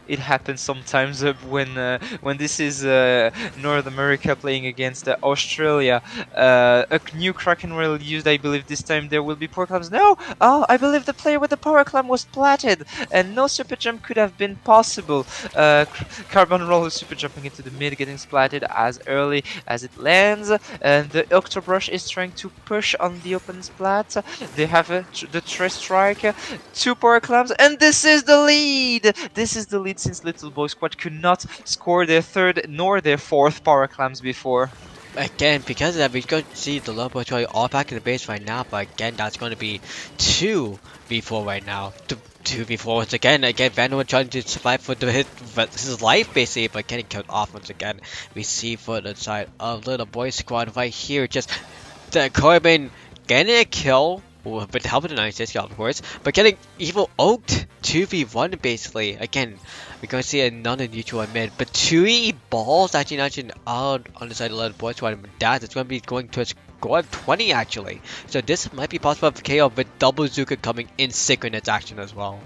It happens sometimes when this is North America playing against Australia. A new Kraken rail used, I believe this time there will be power clams. No! Oh, I believe the player with the power clam was platted, and no super jump could have been possible. Carbon roll is super jumping into the mid, getting splatted as early as it lands, and the Octobrush is trying to push on the open splat. They have the Tres Strike, 2 power clams, and this is the lead! This is the lead since Little Boy Squad could not score their 3rd nor their 4th power clams before. Again, because of that, we're going to see the Lobo Troy all back in the base right now, but again, that's going to be 2v4 right now. 2v4 once again. Van Noah trying to survive for his life basically, but getting killed off once again. We see for the side of Little Boy Squad right here, just the Corbin getting a kill. With the help of the 96 skill, of course, but getting evil oaked 2v1 basically. Again, we're going to see another neutral in mid, but 2 balls actually not out on the side of the boys squad. It's going to be going to a score of 20 actually. So this might be possible for KO, but double Zuka coming in synchronous action as well.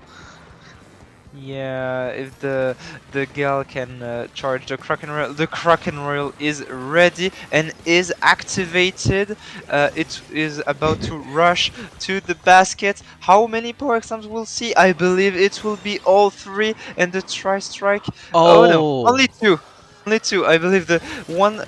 Yeah, if the gal can charge the Kraken rail is ready and is activated. It is about to rush to the basket. How many power slams we'll see? I believe it will be all 3, and the tri-strike. Oh no, only 2. Only 2. I believe the one.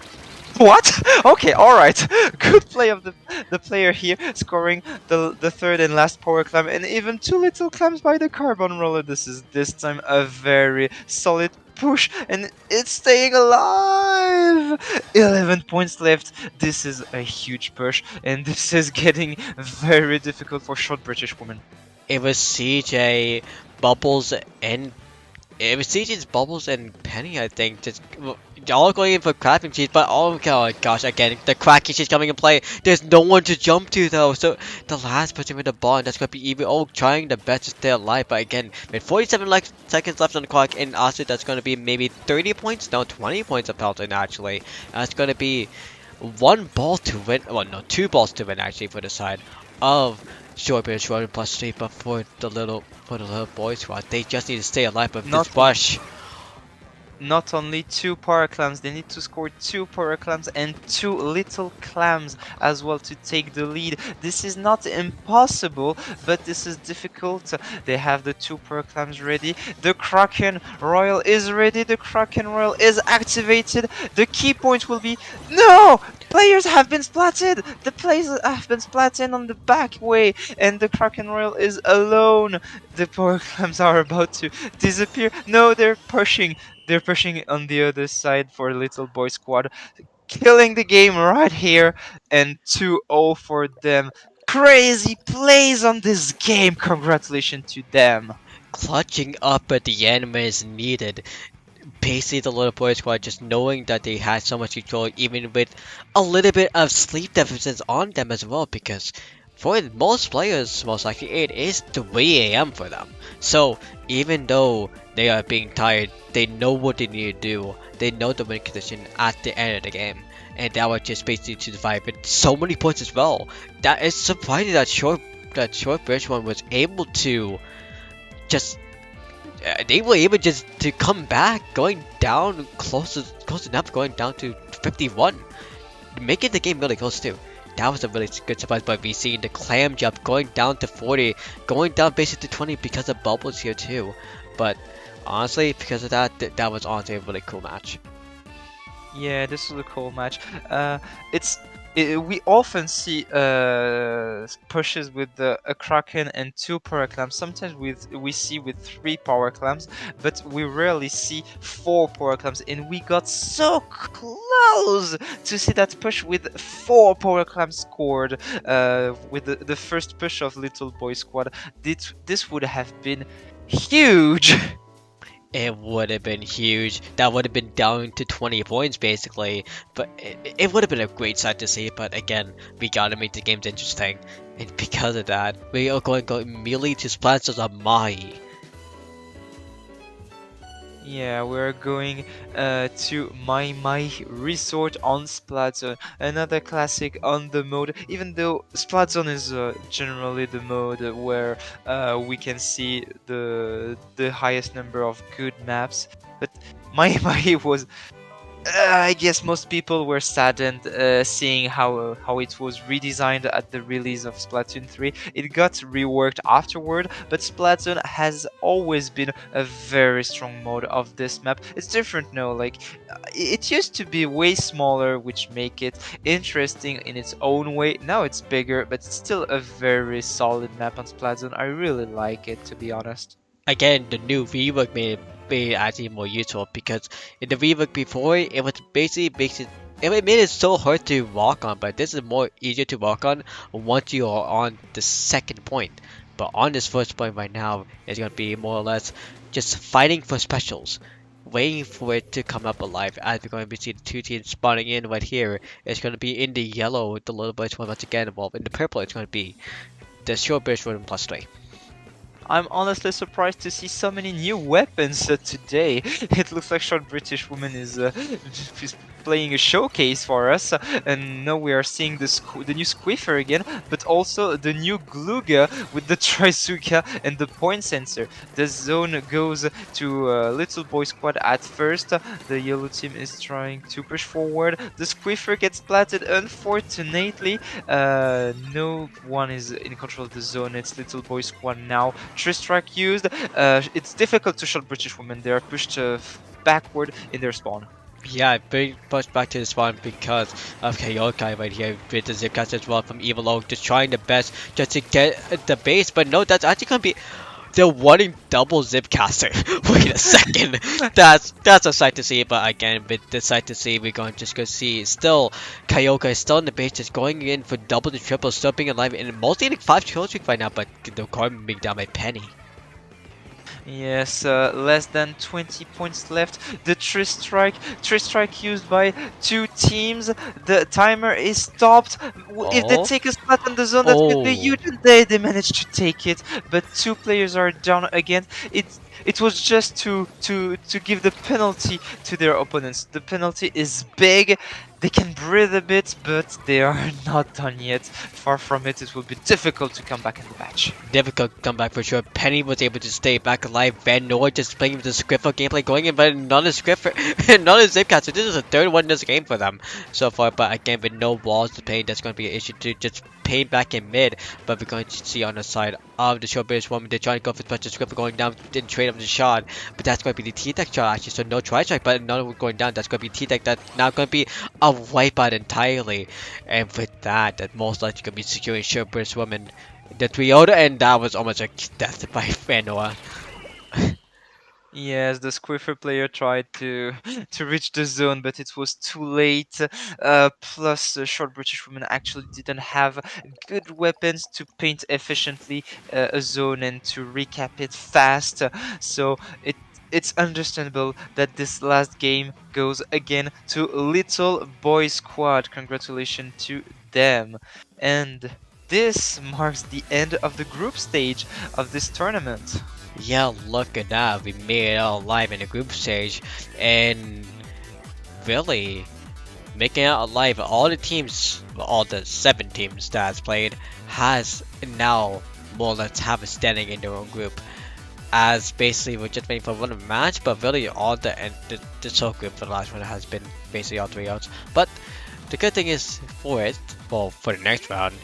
What? Okay, alright. Good play of the player here, scoring the 3rd and last power clam, and even 2 little clams by the carbon roller. This is this time a very solid push, and it's staying alive. 11 points left. This is a huge push, and this is getting very difficult for short British women. It was CJ, Bubbles, and CJ's Bubbles and Penny, I think, just all going in for crafting cheese, but oh my gosh, again, the cracking cheese coming in play. There's no one to jump to though, so the last person with the ball, and that's going to be even trying the best to stay alive, but again, with 47 seconds left on the clock, and also that's going to be maybe 30 points, no, 20 points of Pelton actually. That's going to be one ball to win. Well, no, two balls to win actually for the side of Short Running plus three. But for the little boy squad, they just need to stay alive with this Not rush. not only two power clams, they need to score two power clams and two little clams as well to take the lead. This is not impossible, but this is difficult. They have the two power clams ready. The Kraken Royal is ready. The Kraken Royal is activated. The key point will be no! Players have been splatted! The players have been splatted on the back way, and the Kraken Royal is alone. The power clams are about to disappear. No, they're pushing. They're pushing on the other side for Little Boy Squad, killing the game right here, and 2-0 for them. Crazy plays on this game. Congratulations to them. Clutching up at the end when it's needed. Basically, the little boy squad just knowing that they had so much control, even with a little bit of sleep deficits on them as well, because for most players, most likely it is 3 a.m. for them. So even though they are being tired, they know what they need to do. They know the win condition at the end of the game, and that was just basically to survive with so many points as well. That is surprising that short bridge one was able to just they were able just to come back, going down close enough, going down to 51, making the game really close too. That was a really good surprise, but we see the clam jump going down to 40, going down basically to 20 because of bubbles here too. But honestly, because of that, that was honestly a really cool match. Yeah, this was a cool match. It's we often see pushes with a Kraken and two power clams. Sometimes we see with three power clams, but we rarely see four power clams. And we got so close to see that push with four power clams scored with the first push of Little Boy Squad. This would have been huge. It would have been huge. That would have been down to 20 points basically. But it would have been a great sight to see. But again, we gotta make the games interesting. And because of that, we are going to go immediately to Splatoon's Amai. Yeah, we're going to My Resort on Splatoon, another classic on the mode, even though Splatoon is generally the mode where we can see the highest number of good maps, but My was I guess most people were saddened seeing how it was redesigned at the release of Splatoon 3. It got reworked afterward, but Splatoon has always been a very strong mode of this map. It's different now, like it used to be way smaller, which make it interesting in its own way. Now it's bigger, but it's still a very solid map on Splatoon. I really like it, to be honest. Again, the new rework made it actually more useful because in the rework before it was basically it made it so hard to walk on, but this is more easier to walk on once you are on the second point. But on this first point right now, it's gonna be more or less just fighting for specials, waiting for it to come up alive. As we're going to be seeing the two teams spawning in right here, it's going to be in the yellow, the little boys one once again, while in the purple it's going to be the short bridge one plus 3. I'm honestly surprised to see so many new weapons today. It looks like Short British Woman is playing a showcase for us, and now we are seeing the new Squiffer again, but also the new Gluga with the Trizuka and the point sensor. The zone goes to Little Boy Squad at first. The yellow team is trying to push forward. The Squiffer gets platted, unfortunately. No one is in control of the zone. It's Little Boy Squad now. Tristrike used. It's difficult to shot British Women. They are pushed backward in their spawn. Yeah, very much back to the spawn because of Kayokai right here with the zip cast as well from Evil Oak, just trying the best just to get the base, but no, that's actually gonna be the wanting double zip caster. Wait a second, that's a sight to see, but again, with the sight to see, we're going to just go see still Kayoka is still in the base, just going in for double and triple, still being alive, and mostly getting 5 kill streak right now, but the card being down by Penny. Yes, less than 20 points left. The Tristrike used by two teams. The timer is stopped. If they take a spot on the zone, that could be huge. And they managed to take it, but two players are down again. It was just to give the penalty to their opponents. The penalty is big. They can breathe a bit, but they are not done yet. Far from it, it will be difficult to come back in the match. Difficult comeback for sure. Penny was able to stay back alive. Van Noord just playing with the Scriffle gameplay going in, but not a Scriffer, not a Zipcat. So this is the third one in this game for them so far. But again, with no walls to paint, that's going to be an issue to just paint back in mid. But we're going to see on the side of the short British woman, they're trying to go for special Scriffer going down and trade up the shot. But that's going to be the T-Tech shot actually. So no try strike, but another one going down. That's going to be T-Tech. That's now going to be a wipeout entirely. And with that, that most likely going to be securing short British woman the Toyota, and that was almost a death by Fanoa. Yes, the Squiffer player tried to to reach the zone, but it was too late. Plus, the short British woman actually didn't have good weapons to paint efficiently a zone and to recap it fast. So it's understandable that this last game goes again to Little Boy Squad. Congratulations to them. And this marks the end of the group stage of this tournament. Yeah, look at that. We made it all alive in the group stage, and really making it alive. All the teams, all the 7 teams that has played, has now more or less have a standing in their own group. As basically we're just waiting for one match, but really all this whole group for the last one has been basically all 3 outs. But the good thing is for it, well, for the next round,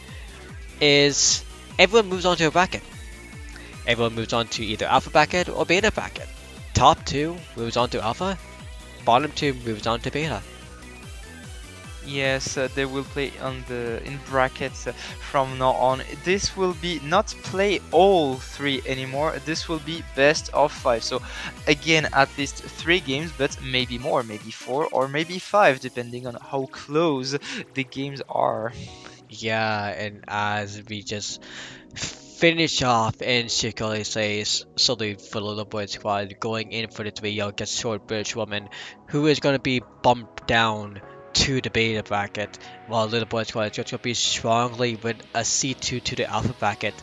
is everyone moves on to a bracket. Everyone moves on to either alpha bracket or beta bracket. Top 2 moves on to alpha, bottom 2 moves on to beta. Yes, they will play on in brackets from now on. This will be not play all 3 anymore. This will be best of 5. So again, at least 3 games, but maybe more, maybe 4 or maybe 5, depending on how close the games are. Yeah, and as we just finish off and Shikoli says salute for the Little Boy Squad going in for the 3-0 against Short British Woman, who is going to be bumped down to the beta bracket, while Little Boy Squad is going to be strongly with a C2 to the alpha bracket.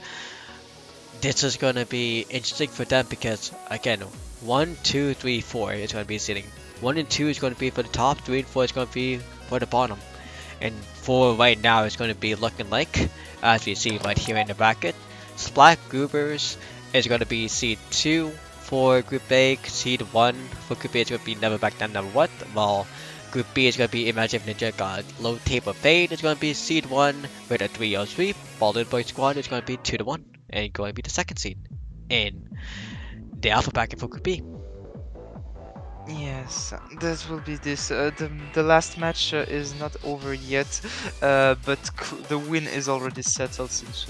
This is going to be interesting for them because, again, 1, 2, 3, 4 is going to be sitting. 1 and 2 is going to be for the top, 3 and 4 is going to be for the bottom. And 4 right now is going to be looking like, as we see right here in the bracket, Splat Goobers is going to be seed 2 for Group A, seed 1 for Group A is going to be Never Back Down Never What, while Group B is going to be Imagine if Ninja got Low Tape of Fade is going to be seed 1 with a 3-0 sweep, while Little Boy Squad is going to be 2-1 and going to be the second seed in the alpha bracket for Group B. Yes, this will be this. The last match is not over yet, but the win is already settled since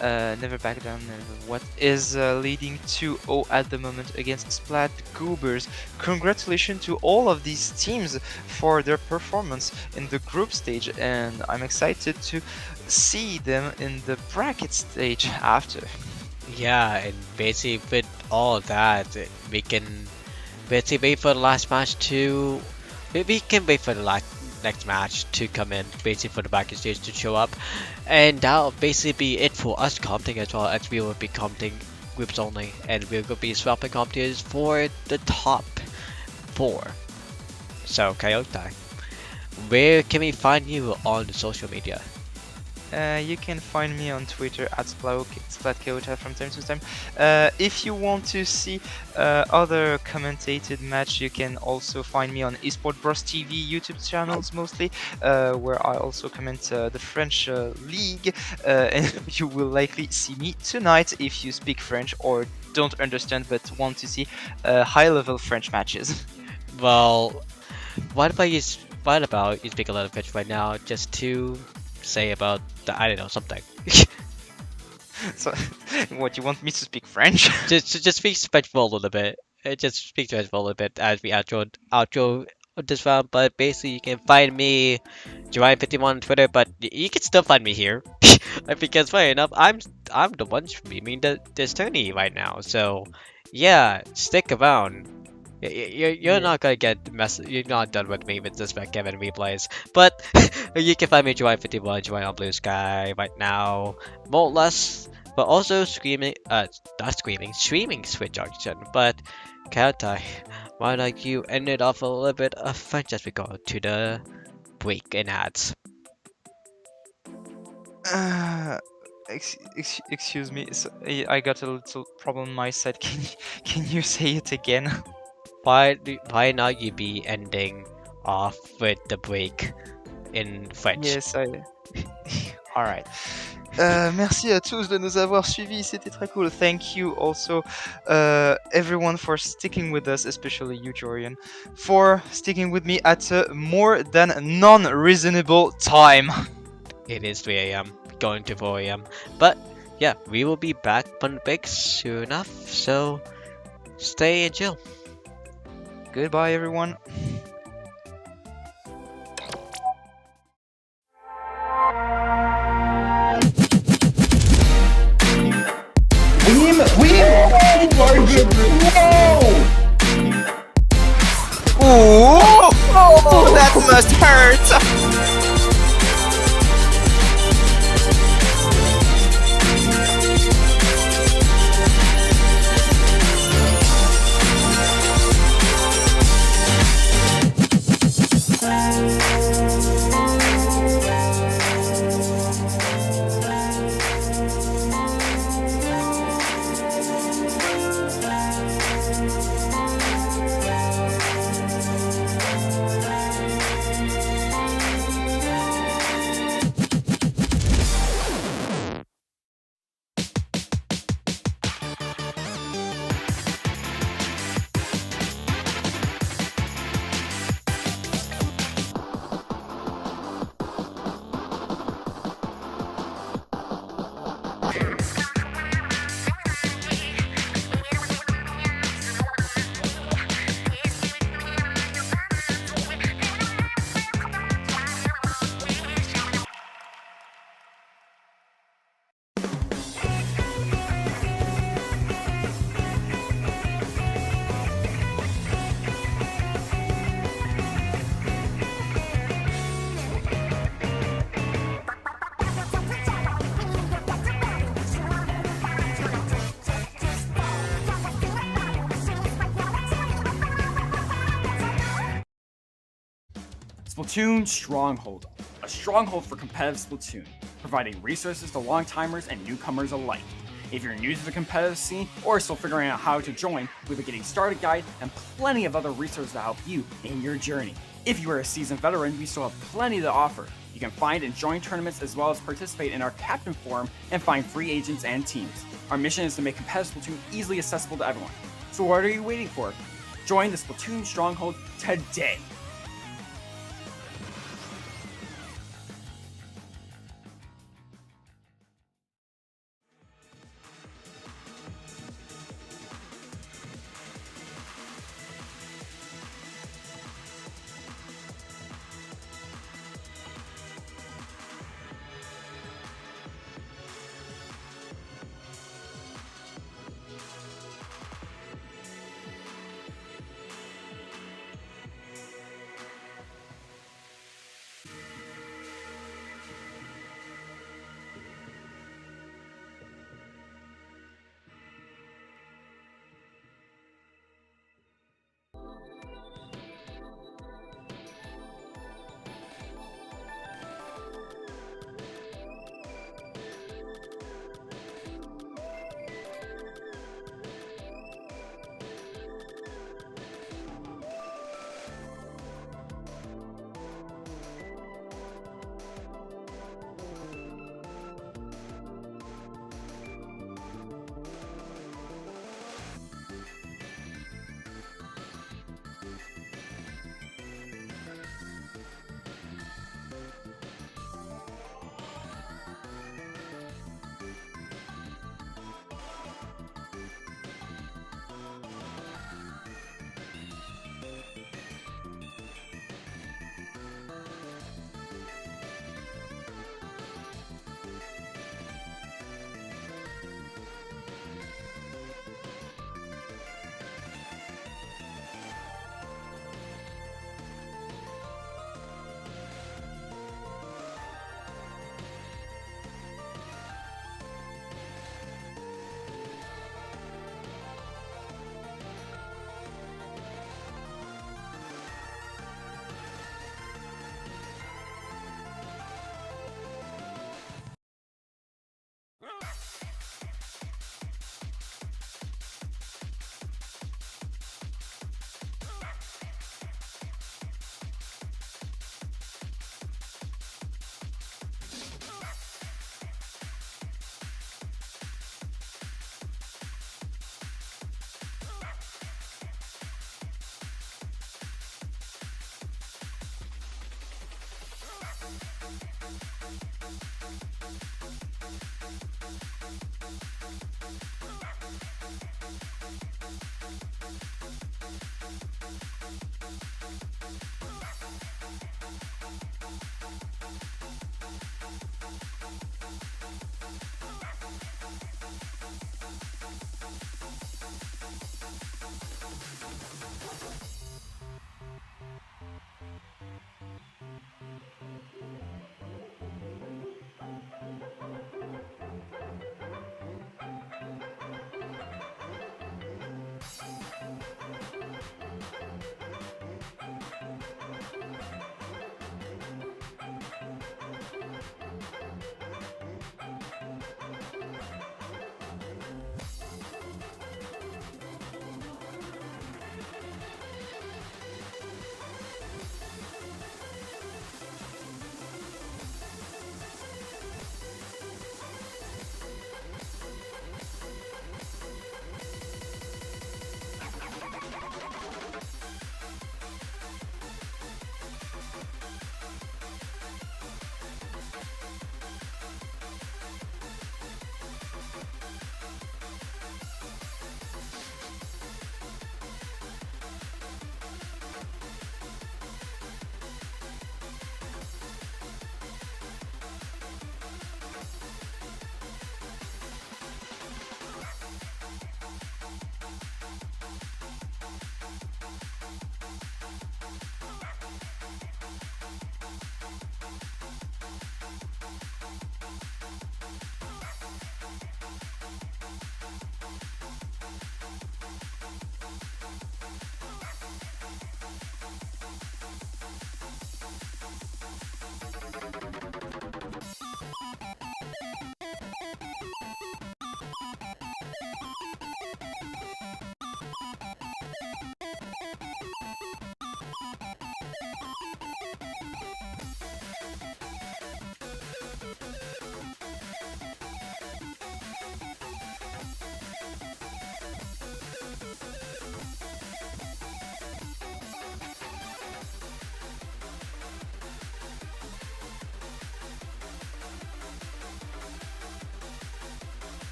Never Back Down. What is leading 2-0 at the moment against Splat Goobers. Congratulations to all of these teams for their performance in the group stage, and I'm excited to see them in the bracket stage after. Yeah, and basically with all that, we can basically wait for the last match to. We can wait for the next match to come in, basically for the bracket stage to show up, and that'll basically be it for us commenting as well. As we will be commenting groups only, and we're going to be swapping commentators for the top 4. So, Coyote, where can we find you on the social media? You can find me on Twitter at SplatKyota from time to time. If you want to see other commentated match, you can also find me on Esport Bros TV YouTube channels mostly, where I also comment the French league, and you will likely see me tonight if you speak French or don't understand but want to see high-level French matches. Well, what about you speak a lot of French right now, just to say about I don't know, something. So, what, you want me to speak French? just speak French for a little bit. Just speak French for a little bit as we outro this round. But basically, you can find me, Jerian51 on Twitter. But you can still find me here because funny enough, I'm the one streaming this tourney right now. So yeah, stick around. You're not gonna get you're not done with me with this Kevin replays, but you can find me Jerian51, Jerian on Blue Sky right now, more or less, but also streaming Switch Auction. But Kautai, why don't you end it off a little bit of French as we go to the break in ads. Uh, excuse me. So, I got a little problem on my side. Can you say it again? Why not you be ending off with the break in French? Yes, I. All right. Merci à tous de nous avoir suivis, c'était très cool. Thank you also everyone for sticking with us, especially you, Jorian, for sticking with me at a more than non-reasonable time. It is 3 a.m. going to 4 a.m. But yeah, we will be back from the break soon enough. So stay and chill. Goodbye, everyone. Oh, that must hurt. Splatoon Stronghold, a stronghold for competitive Splatoon, providing resources to long-timers and newcomers alike. If you're new to the competitive scene or still figuring out how to join, we have a getting started guide and plenty of other resources to help you in your journey. If you are a seasoned veteran, we still have plenty to offer. You can find and join tournaments as well as participate in our Captain Forum and find free agents and teams. Our mission is to make competitive Splatoon easily accessible to everyone. So what are you waiting for? Join the Splatoon Stronghold today!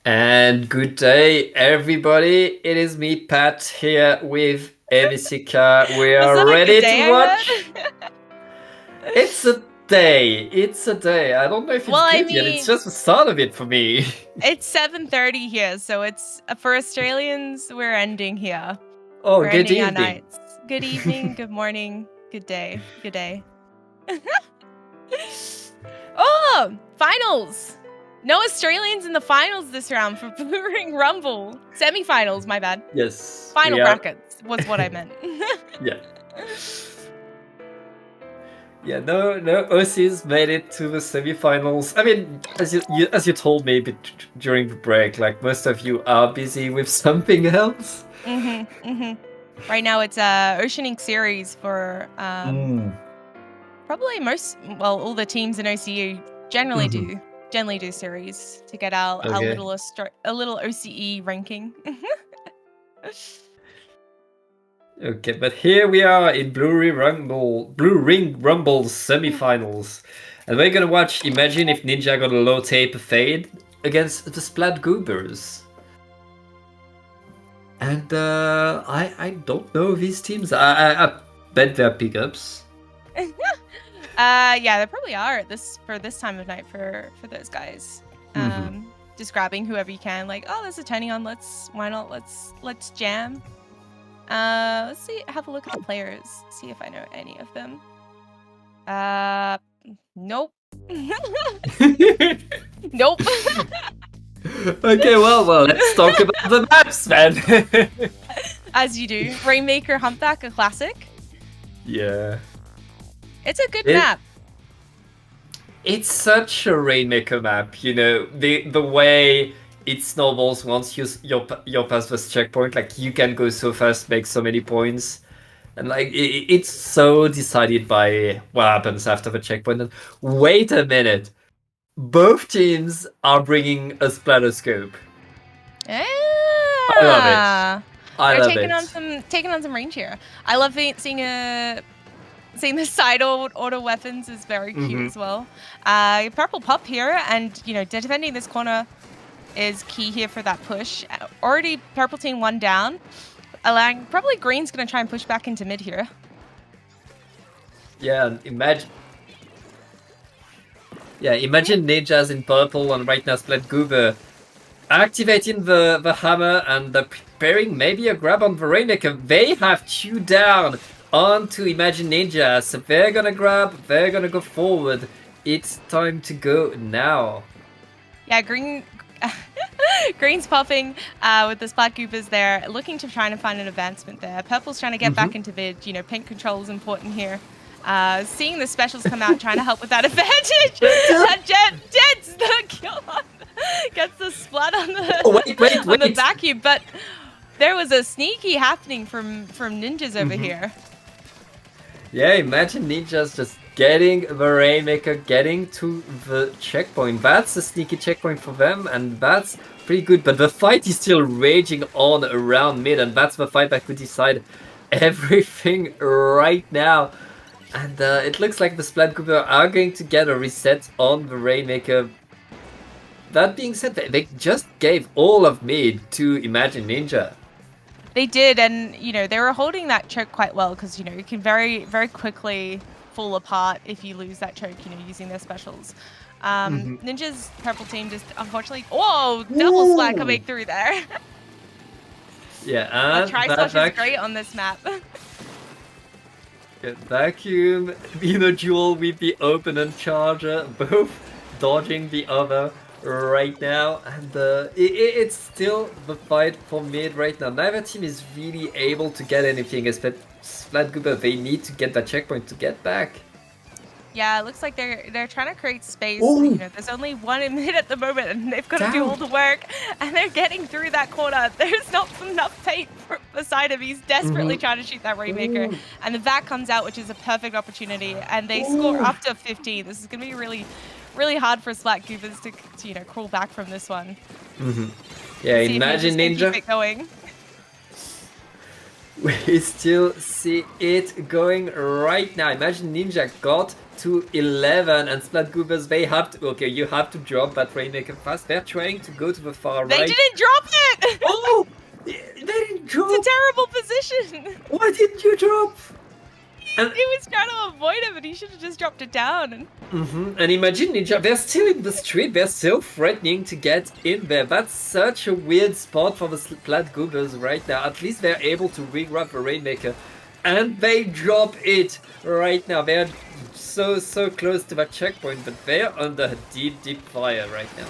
And good day, everybody. It is me, Pat, here with Emisika. We Was are that a good ready day to I watch. heard? It's a day. It's a day. I don't know if it's Well, I good yet. It's mean, just the start of it for me. it's 7:30 here, so it's for Australians. We're ending here. Oh, We're good ending our evening. nights. Good evening. Good morning. Good day. Good day. Oh, finals! No Australians in the finals this round for Blue Ring Rumble. Semi-finals, my bad. Yes. Final we are- brackets was what I meant. Yeah. Yeah, no OCs made it to the semifinals. I mean, as you told me during the break, like most of you are busy with something else. Right now it's Ocean Ink series for probably all the teams in OCE generally do series to get our Okay. little OCE ranking. Okay, but here we are in Blue Ring Rumble semifinals, and we're gonna watch. Imagine if Ninja got a low taper fade against the Splat Goobers. And I don't know these teams. I bet they're pickups. Yeah, there probably are for this time of night for those guys. Just grabbing whoever you can. Like, oh, there's a Tony on. Why not? Let's jam. Let's see. Have a look at the players. See if I know any of them. Nope. Nope. Okay, well, let's talk about the maps, man. As you do. Rainmaker Humpback, a classic. Yeah. It's a good map. It's such a Rainmaker map, you know, the way it snowballs once you're past this checkpoint. Like, you can go so fast, make so many points. And like, it's so decided by what happens after the checkpoint. And wait a minute. Both teams are bringing a splatterscope. Yeah. I love it. I love it. Taking on some range here. I love seeing the side auto weapons is very cute as well. Purple Pup here, and you know, defending this corner is key here for that push. Already purple team one down, allowing probably green's gonna try and push back into mid here. Yeah, and imagine Ninjas in purple and right now Splat Goober activating the hammer and preparing maybe a grab on the Rainmaker. They have two down onto Imagine Ninja, so they're gonna grab, they're gonna go forward. It's time to go now. Yeah, green's popping with the Splat Goobers there, looking to try and find an advancement there. Purple's trying to get back into mid. You know, pink control is important here. Seeing the specials come out, trying to help with that advantage. Jed's the kill on, gets the splat on the on the vacuum, but there was a sneaky happening from ninjas over here. Yeah, Imagine Ninjas just getting the Rainmaker, getting to the checkpoint. That's a sneaky checkpoint for them, and that's pretty good. But the fight is still raging on around mid, and that's the fight that could decide everything right now. And it looks like the Splat Goober are going to get a reset on the Rainmaker. That being said, they just gave all of mid to Imagine Ninja. They did, and you know, they were holding that choke quite well because you know it can very, very quickly fall apart if you lose that choke. You know, using their specials. Ninja's purple team just unfortunately, double splat coming through there. Yeah, and Tri-Slash is great on this map. Vacuum, duel with the opponent charger, both dodging the other right now, and it's still the fight for mid right now. Neither team is really able to get anything, except Splat Goober. They need to get that checkpoint to get back. Yeah, it looks like they're trying to create space. You know, there's only one in mid at the moment, and they've got to do all the work. And they're getting through that corner. There's not enough paint beside him. He's desperately trying to shoot that Rainmaker, and the vac comes out, which is a perfect opportunity. And they score up to 15. This is going to be really, really hard for Splat Goobers to crawl back from this one. Yeah, Imagine Ninja. Keep it going. We still see it going right now. Imagine Ninja got to 11 and Splatgoobers, they have to... Okay, you have to drop that Rainmaker fast. They're trying to go to the far They right. didn't drop it! Oh! They didn't drop! It's a terrible position! Why didn't you drop? He was trying to avoid it, but he should have just dropped it down. And imagine Ninja, they're still in the street, they're still threatening to get in there. That's such a weird spot for the Splatgoobers right now. At least they're able to re-grab the Rainmaker. And they drop it right now. They're so close to that checkpoint, but they're under deep fire right now.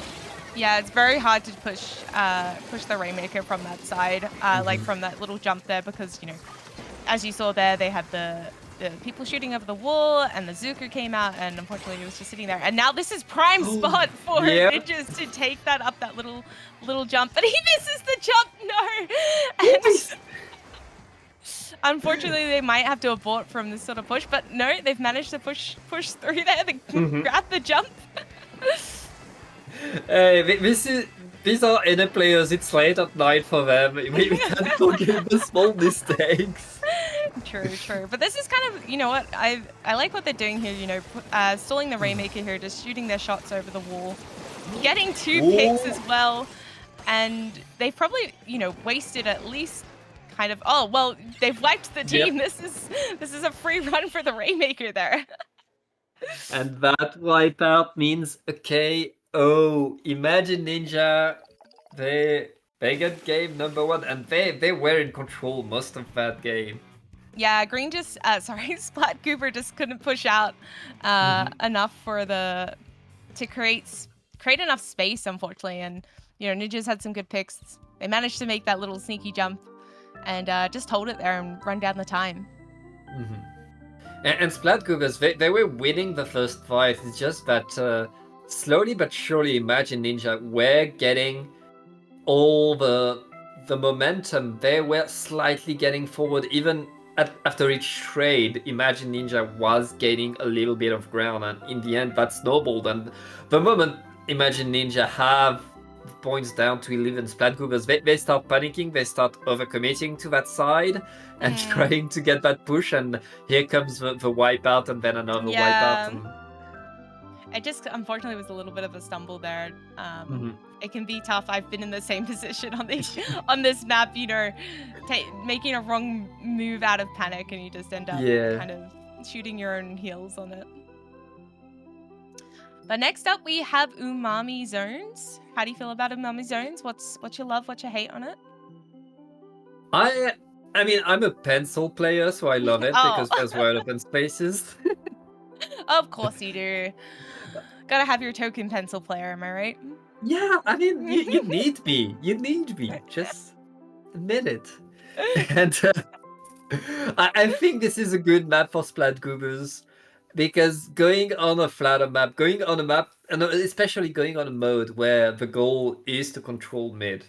Yeah, it's very hard to push the Rainmaker from that side, like from that little jump there, because, you know, as you saw there, they had the people shooting over the wall, and the Zuka came out, and unfortunately it was just sitting there. And now this is prime spot for Ninjas to take that up that little jump, but he misses the jump. No. And unfortunately, they might have to abort from this sort of push, but no, they've managed to push through there. They grab the jump. These are NA players. It's late at night for them. We can't forgive the small mistakes. True. But this is kind of, you know what, I like what they're doing here, you know, stalling the Rainmaker here, just shooting their shots over the wall, getting 2 picks as well, and they've probably, you know, wasted at least kind of, oh, well, they've wiped the team. Yep. This is a free run for the Rainmaker there. And that wipeout means a KO. Imagine Ninja, they got game number 1, and they were in control most of that game. Yeah, Green just, Splat Cooper just couldn't push out enough for to create enough space, unfortunately. And, you know, Ninjas had some good picks. They managed to make that little sneaky jump and just hold it there and run down the time. And Splatgoobers, they were winning the first fight. It's just that slowly but surely, Imagine Ninja were getting all the momentum. They were slightly getting forward. Even after each trade, Imagine Ninja was gaining a little bit of ground. And in the end, that snowballed. And the moment Imagine Ninja have points down to 11, Splatgoobers, they start panicking. They start overcommitting to that side and trying to get that push, and here comes the wipeout, and then another wipeout. It just unfortunately was a little bit of a stumble there. It can be tough. I've been in the same position on this map, you know, making a wrong move out of panic, and you just end up kind of shooting your own heels on it. But next up, we have Umami Zones. How do you feel about Umami Zones? What's your love? What's your hate on it? I mean, I'm a pencil player, so I love it because there's wide open spaces. Of course you do. Gotta have your token pencil player, am I right? Yeah, I mean, you need me. You need me. Just admit it. And I think this is a good map for Splatgoobers, because going on a flatter map, and especially going on a mode where the goal is to control mid,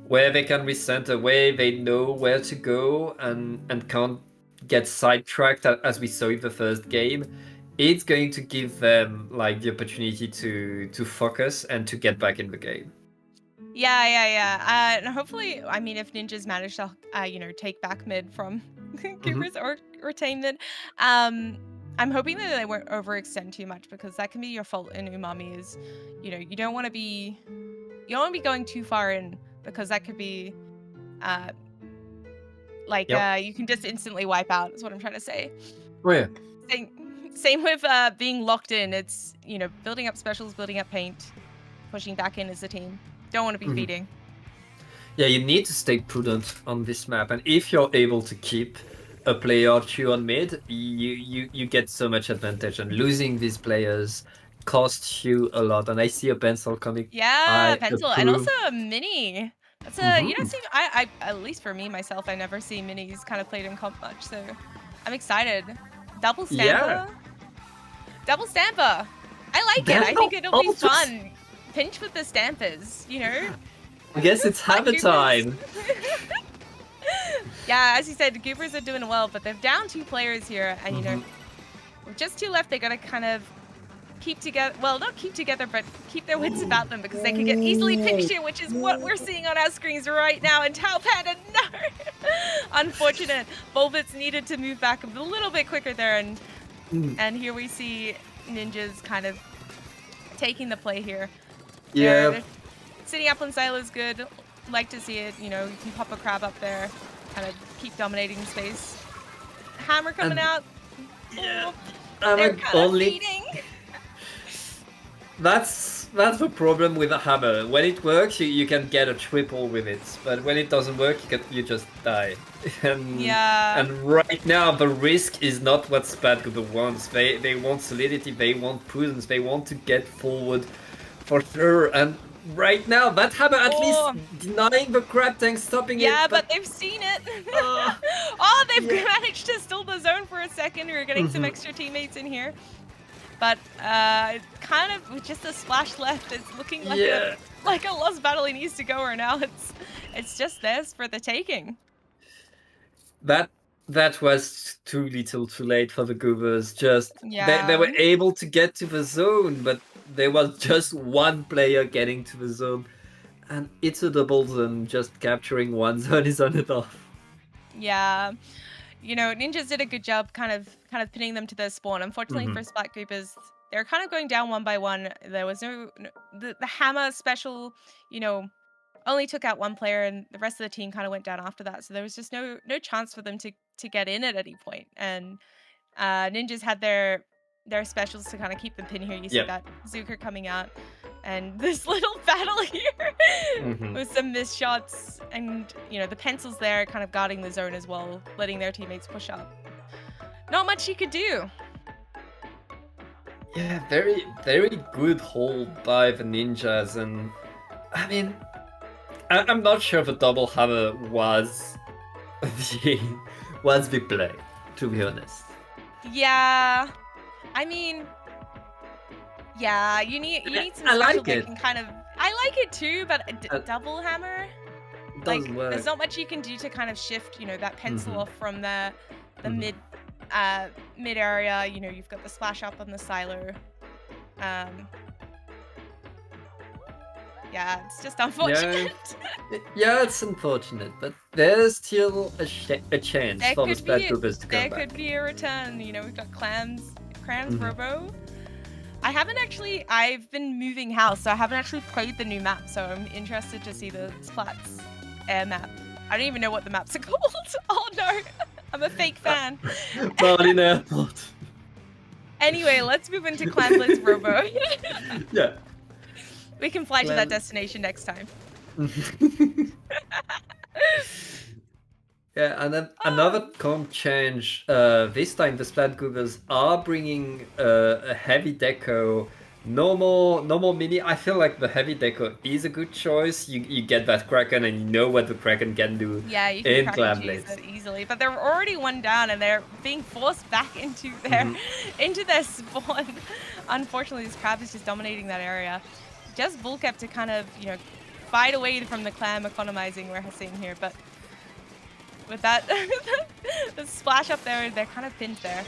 where they can recenter, where they know where to go and can't get sidetracked, as we saw in the first game, it's going to give them like the opportunity to focus and to get back in the game. Yeah. And hopefully, I mean, if Ninjas manage to, you know, take back mid from Goobers or retain mid, I'm hoping that they won't overextend too much, because that can be your fault in Umami. Is, you know, you don't want to be going too far in, because that could be, you can just instantly wipe out. Is what I'm trying to say. Oh yeah. Same with being locked in. It's, you know, building up specials, building up paint, pushing back in as a team. Don't want to be feeding. Yeah, you need to stay prudent on this map, and if you're able to keep a player or two on mid, you get so much advantage, and losing these players costs you a lot. And I see a pencil coming. Yeah, pencil, and also a mini. That's a you don't see. I at least for me myself, I never see minis kind of played in comp much, so I'm excited. Double Stamper. Yeah. Double Stamper. I like it. I think it'll be fun. Pinch with the Stampers, you know. I guess it's hammer time. Yeah, as you said, the Goobers are doing well, but they're down 2 players here, and you know, with just 2 left, they gotta kind of keep together. Well, not keep together, but keep their wits about them because they could get easily pinched here, which is what we're seeing on our screens right now. And Tau Panda, no! Unfortunate. Bulbits needed to move back a little bit quicker there, and here we see Ninjas kind of taking the play here. They're sitting up on Sailor is good. Like to see it. You know, you can pop a crab up there, kind of keep dominating space. Hammer coming out. Yeah. They're kind of beating. That's the problem with a hammer. When it works, you can get a triple with it, but when it doesn't work, you just die. And right now, the risk is not what Splatoon wants. They want solidity, they want prudence, they want to get forward for sure. And right now, that hammer at least denying the crab tank, stopping it. Yeah, but they've seen it. They've managed to steal the zone for a second. We're getting some extra teammates in here. But kind of with just a splash left, it's looking like a lost battle he needs to go where now it's just theirs for the taking. That was too little too late for the Goobers. Just they were able to get to the zone, but there was just one player getting to the zone. And it's a double zone, just capturing one zone is not enough. Yeah. You know, Ninjas did a good job kind of pinning them to their spawn. Unfortunately for Splat Goobers, they're kind of going down one by one. There was the hammer special, you know, only took out one player and the rest of the team kind of went down after that. So there was just no chance for them to get in at any point. And Ninjas had their specials to kind of keep them pinned here. You see that Zucker coming out. And this little battle here with some missed shots, and you know the pencils there kind of guarding the zone as well, letting their teammates push up. Not much you could do. Yeah, very good hold by the Ninjas, and I mean, I'm not sure the double hammer was the play, to be honest. Yeah, I mean. Yeah, you need some special that can kind of. I like it too, but double hammer, doesn't work. There's not much you can do to kind of shift, you know, that pencil off from the mid area. You know, you've got the splash up on the silo. Yeah, it's just unfortunate. Yeah, it's unfortunate, but there's still a chance for the Splat Goobers to come back. There could be a return. You know, we've got Crams Robo. I've been moving house, so I haven't actually played the new map, so I'm interested to see the Splats air map. I don't even know what the maps are called. Oh no, I'm a fake fan. Berlin Airport. Anyway, let's move into Clanblitz Robo. Yeah. We can fly to that destination next time. Yeah, and then another comp change. This time the Splat Goobers are bringing a heavy deco. No more mini. I feel like the heavy deco is a good choice. You get that Kraken and you know what the Kraken can do. Yeah, you can Kraken it easily. But they're already one down and they're being forced back into their spawn. Unfortunately, this crab is just dominating that area. Just Bullcap to kind of, you know, fight away from the clam economizing we're seeing here, but with that the splash up there, they're kind of pinned there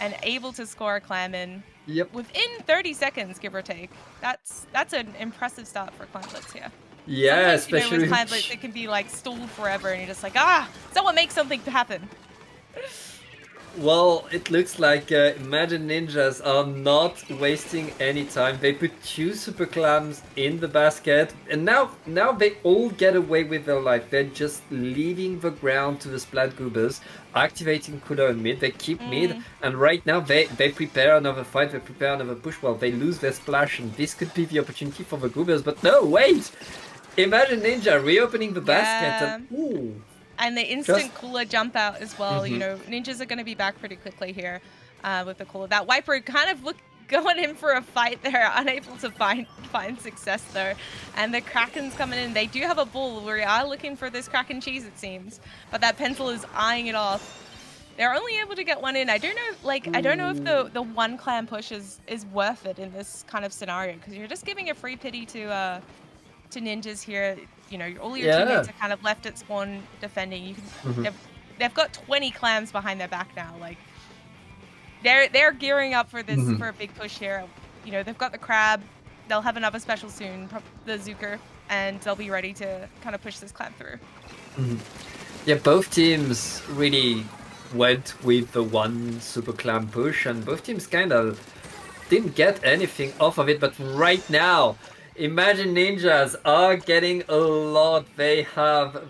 and able to score a clam in within 30 seconds, give or take. That's an impressive start for Clanblitz here. Yeah, sometimes, especially with Clanblitz, it can be like stalled forever and you're just like, someone make something happen. Well, it looks like Imagine Ninjas are not wasting any time. They put 2 super clams in the basket, and now they all get away with their life. They're just leaving the ground to the Splat Goobers, activating Kudo in mid. They keep mid, and right now they prepare another fight. They prepare another push. Well, they lose their splash, and this could be the opportunity for the Goobers. But no, wait! Imagine Ninja reopening the basket, and and the instant cooler jump out as well. You know, Ninjas are going to be back pretty quickly here with the cooler. That Wiper kind of going in for a fight there, unable to find success though. And the Kraken's coming in. They do have a bull. We are looking for this Kraken cheese, it seems. But that pencil is eyeing it off. They're only able to get one in. I don't know, I don't know if the one clam push is worth it in this kind of scenario, because you're just giving a free pity to Ninjas here. You know, all your teammates are kind of left at spawn defending. You can, they've got 20 clams behind their back now. Like they're gearing up for this for a big push here. you know, they've got the crab. They'll have another special soon, the Zucker, and they'll be ready to kind of push this clan through. Yeah, both teams really went with the one super clan push, and both teams kind of didn't get anything off of it. But right now, Imagine Ninjas are getting a lot. They have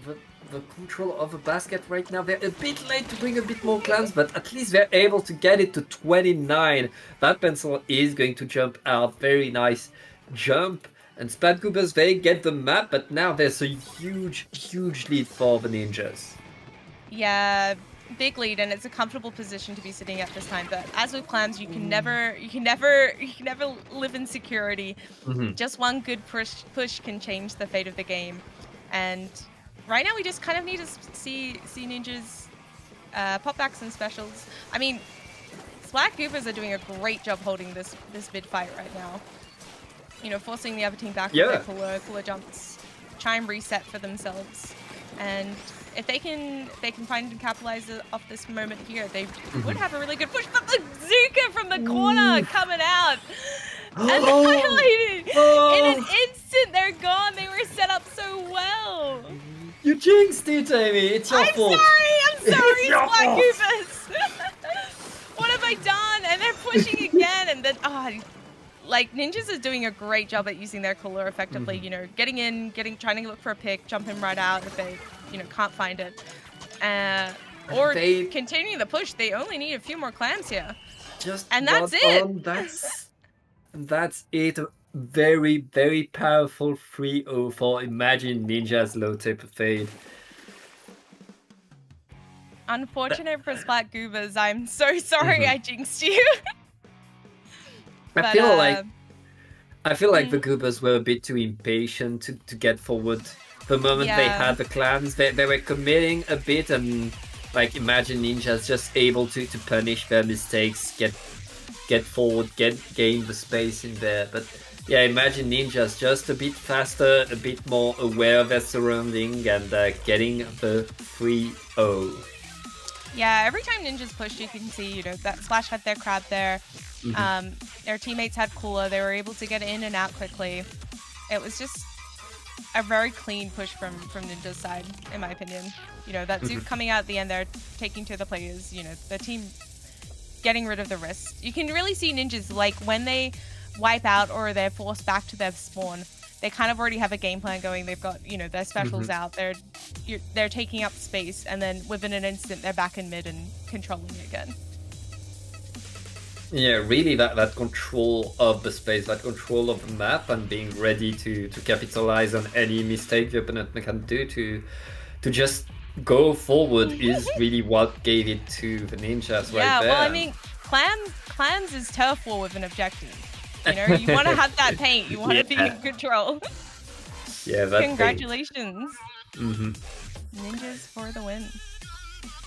the control of the basket right now. They're a bit late to bring a bit more clans, but at least they're able to get it to 29. That pencil is going to jump out. Very nice jump. And Spatgoobers, they get the map, but now there's a huge, huge lead for the Ninjas. Yeah, big lead, and it's a comfortable position to be sitting at this time. But as with clans, you can never live in security. Just one good push can change the fate of the game. And right now, we just kind of need to see Ninjas pop back some specials. I mean, Splat Goobers are doing a great job holding this mid fight right now. You know, forcing the other team back with their cooler jumps, try and reset for themselves, and if they can find and capitalize off this moment here, they would have a really good push. But the Zuka from the corner coming out, annihilated in an instant. They're gone. They were set up so well. You jinxed it, Amy. It's your fault. I'm sorry, Splat Goobers. What have I done? And they're pushing again, and then like Ninjas is doing a great job at using their cooler effectively. You know, getting in, trying to look for a pick, jumping right out if they, you know, can't find it, or continuing the push. They only need a few more clams here, and that's it. That's it. Very, very powerful 3-0 for Imagine Ninja's low tip fade. Unfortunate for Splat Goobers. I'm so sorry I jinxed you. I feel like the Goobers were a bit too impatient to get forward. The moment they had the clans, they were committing a bit, and like Imagine Ninjas just able to punish their mistakes, get forward, gain the space in there. But yeah, Imagine Ninjas just a bit faster, a bit more aware of their surrounding, and getting the 3-0. Yeah, every time Ninjas pushed, you can see, you know, that Splash had their crab there. Their teammates had cooler. They were able to get in and out quickly. It was just a very clean push from Ninja's side, in my opinion. You know, that Zook coming out at the end there, taking to the players, you know, the team getting rid of the wrist. You can really see Ninjas, like, when they wipe out or they're forced back to their spawn, they kind of already have a game plan going. They've got, you know, their specials out. They're taking up space, and then within an instant, they're back in mid and controlling it again. Yeah, really that control of the space, that control of the map, and being ready to capitalize on any mistake the opponent can do to just go forward is really what gave it to the Ninjas right there. Yeah, well, I mean, clans is turf war with an objective. You know, you want to have that paint. You want to be in control. Yeah, that Congratulations. Ninjas for the win.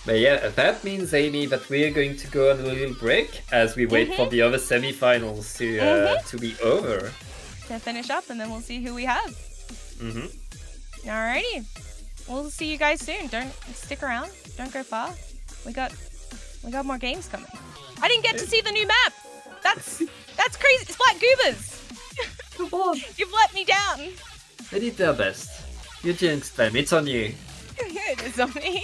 But yeah, that means, Amy, that we're going to go on a little break as we wait for the other semi-finals to be over. To finish up, and then we'll see who we have. Alrighty. We'll see you guys soon. Don't stick around. Don't go far. We got more games coming. I didn't get to see the new map. That's crazy. Splat Goobers. Come on. You've let me down. They did their best. You jinxed them. It's on you. It is on me.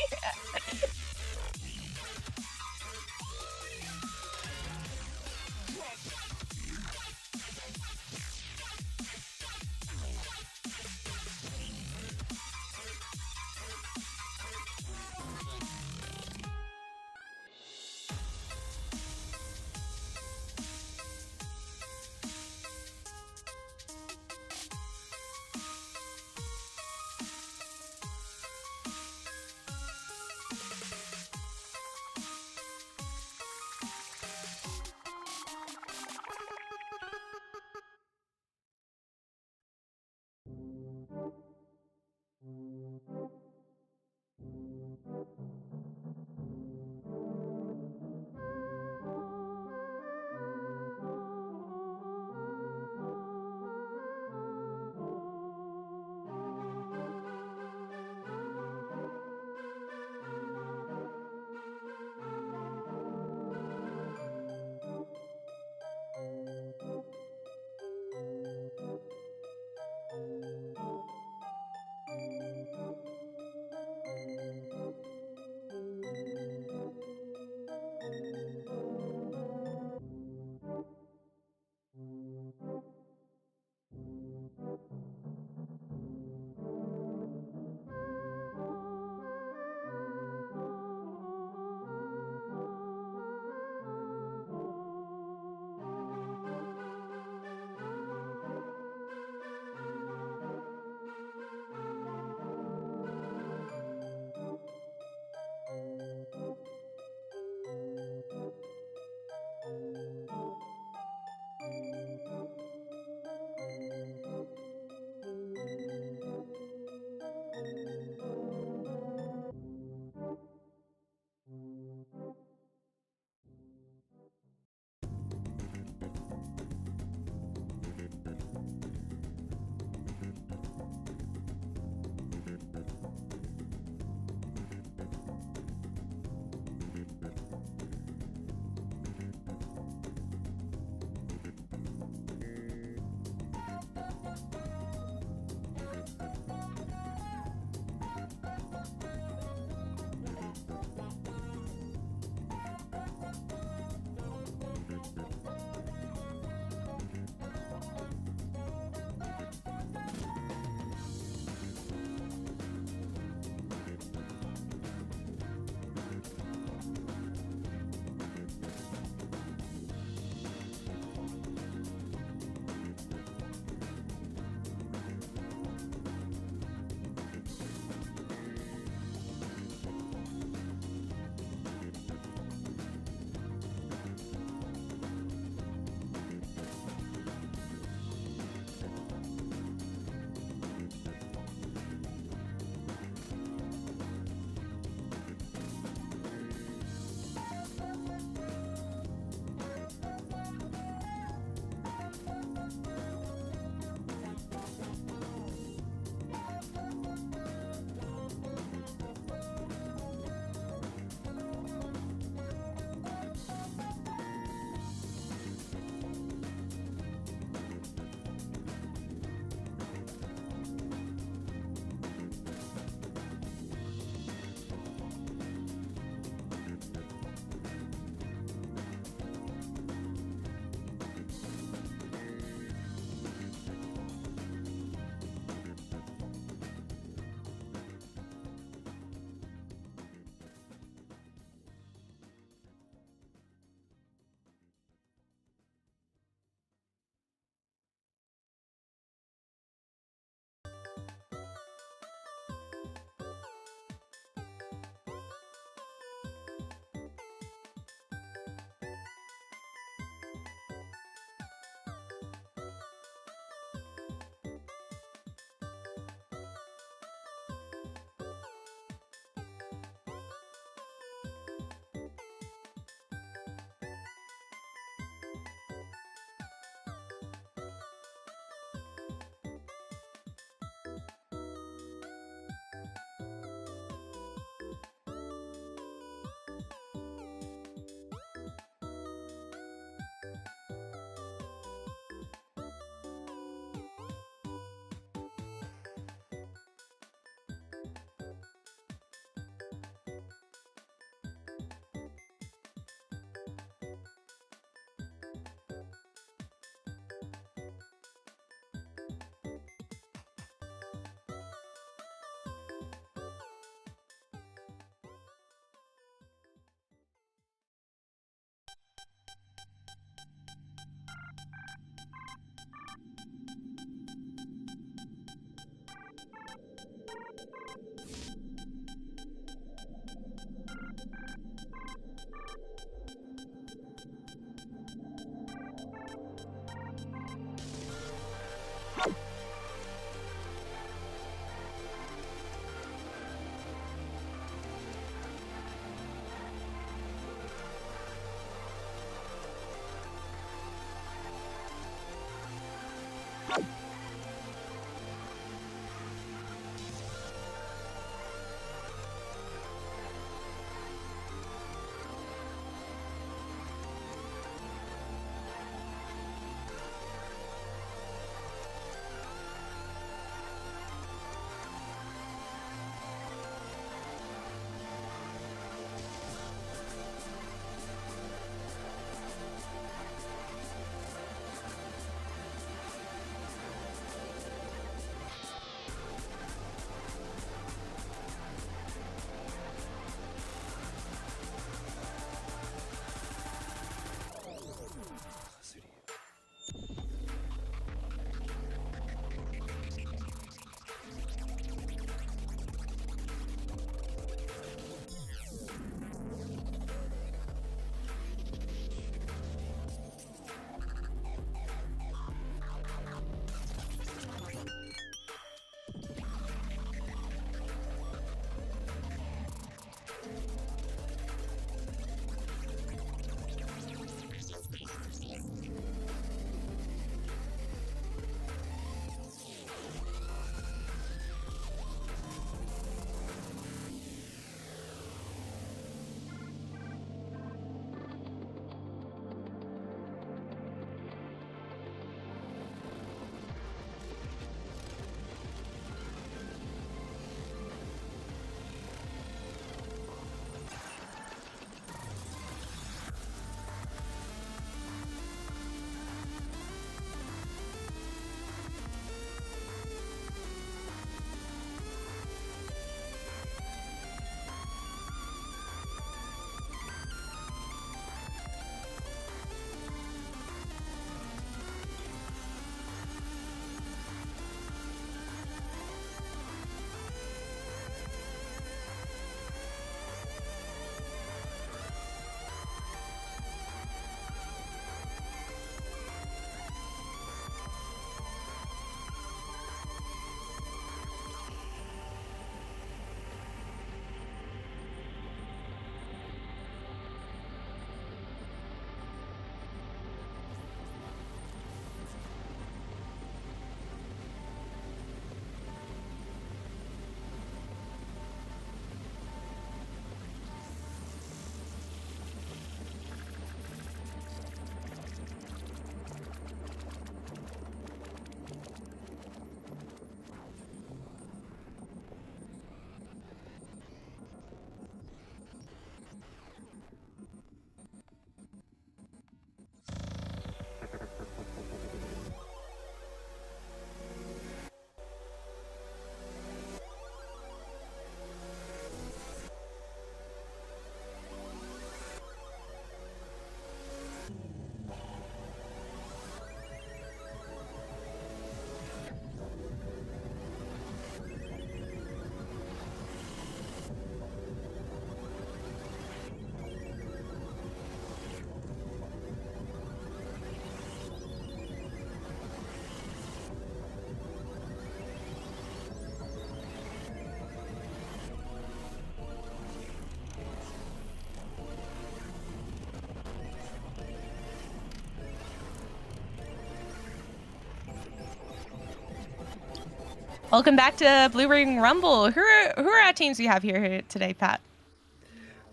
Welcome back to Blue Ring Rumble. Who are our teams we have here today, Pat?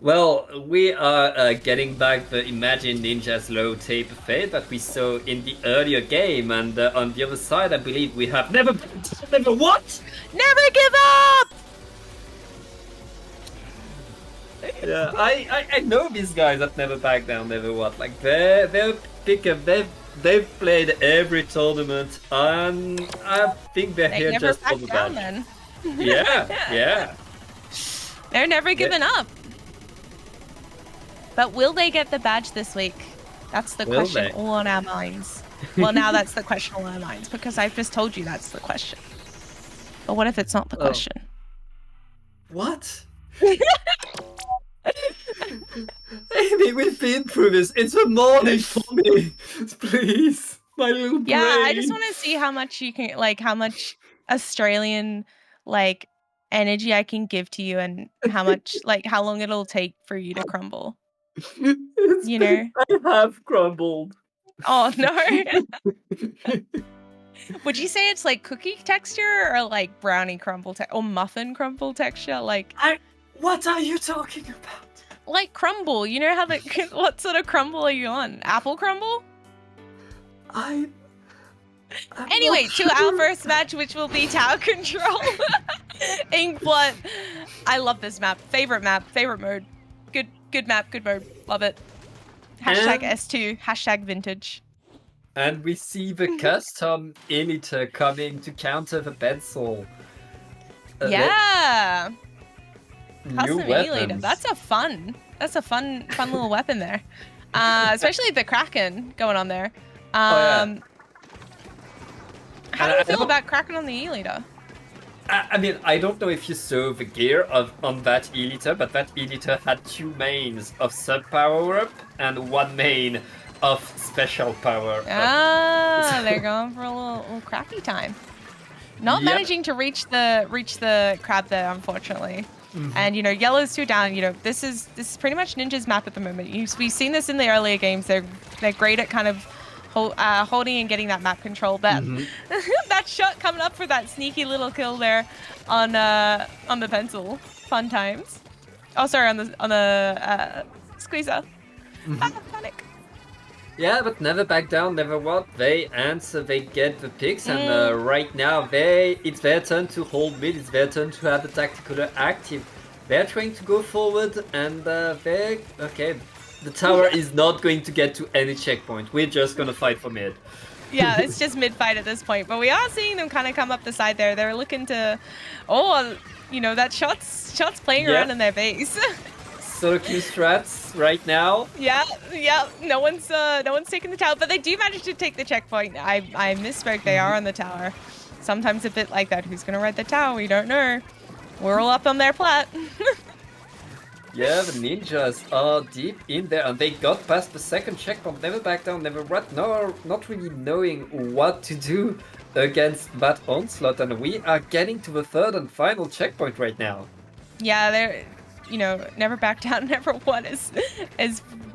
Well, we are getting back the Imagine Ninja's low tape fate that we saw in the earlier game, and on the other side, I believe we have never what? Never give up! Yeah, I know these guys that never back down, never what. Like they're picker. They've played every tournament, and I think they're here never just for back the down badge. then. Yeah. They're never giving up. But will they get the badge this week? That's the question all on our minds. Well, now that's the question all on our minds, because I've just told you that's the question. But what if it's not the question? What? Amy, we've been through this. It's a morning for me. Please. My little brain. Yeah, I just want to see how much you can, like, how much Australian, like, energy I can give to you, and how much, like, how long it'll take for you to crumble. You know? I have crumbled. Oh, no. Would you say it's like cookie texture or like brownie crumble or muffin crumble texture? Like What are you talking about? like crumble. You know how what sort of crumble are you on? Apple crumble? I'm Anyway, not to our sure. first match, which will be Tower Control. Inkblot. I love this map. Favorite mode. Good map, good mode. Love it. Hashtag And- S2, hashtag vintage. And we see the custom Elite coming to counter the pencil. Yeah. New Custom weapons. Elite. That's a fun little weapon there. Especially the Kraken going on there. yeah. How do you feel about Kraken on the E-Leader? I mean, I don't know if you saw the gear on that Elite, but that Elite had 2 mains of sub power up and 1 main of special power up. Ah, they're going for a little crappy time. Not Yep. managing to reach the crab there, unfortunately. And yellow's 2 down. This is pretty much Ninja's map at the moment. We've seen this in the earlier games. They're great at kind of holding and getting that map control. But that shot coming up for that sneaky little kill there on the pencil. Fun times. Oh, sorry, on the squeezer. Panic. Yeah, but never back down, never what. They answer, they get the picks, and right now it's their turn to hold mid, it's their turn to have the tactical active. They're trying to go forward, and the tower is not going to get to any checkpoint. We're just gonna fight for mid. Yeah, it's just mid-fight at this point. But we are seeing them kind of come up the side there. They're looking to, that shots playing around in their base. Solo queue strats right now. Yeah. No one's taking the tower, but they do manage to take the checkpoint. I misspoke. They are on the tower. Sometimes a bit like that. Who's gonna ride the tower? We don't know. We're all up on their plat. Yeah, the ninjas are deep in there, and they got past the second checkpoint. Never back down, never what. No, not really knowing what to do against that onslaught, and we are getting to the third and final checkpoint right now. Yeah, they're. Never back down, never won is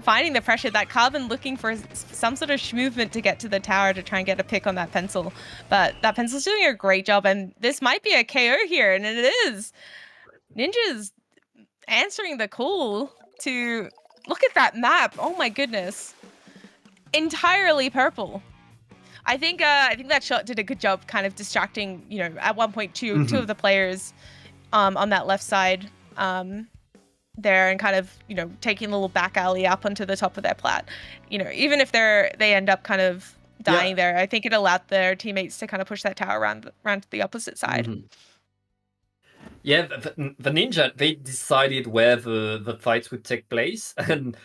finding the pressure. That Carbon looking for some sort of movement to get to the tower to try and get a pick on that pencil. But that pencil's doing a great job, and this might be a KO here, and it is. Ninja's answering the call to look at that map. Oh my goodness. Entirely purple. I think that shot did a good job kind of distracting, at one point two of the players on that left side. There and kind of taking a little back alley up onto the top of their plat. Even if they end up kind of dying there, I think it allowed their teammates to kind of push that tower around to the opposite side. Yeah, the ninja, they decided where the fights would take place, and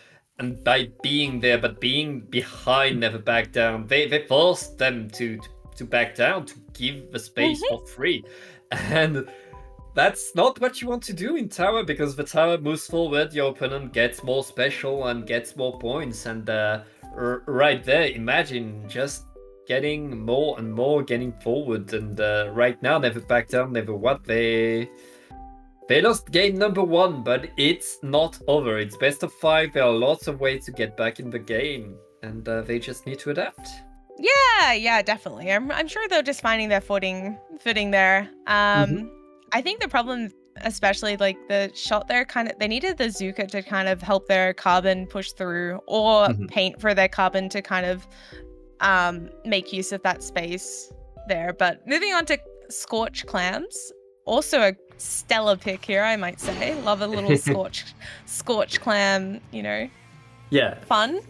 by being there but being behind, never back down, they forced them to back down, to give the space for free. And that's not what you want to do in tower, because the tower moves forward, your opponent gets more special and gets more points, and right there, imagine just getting more and more, getting forward, and right now, never back down, never what. They lost game number 1, but it's not over. It's best of 5. There are lots of ways to get back in the game, and they just need to adapt. Yeah, definitely. I'm sure they're just finding their footing there. I think the problem, especially like the shot there, they needed the Zuka to kind of help their Carbon push through, or paint for their Carbon to kind of make use of that space there. But moving on to Scorch Clams, also a stellar pick here, I might say. Love a little Scorch Clam, Yeah. fun.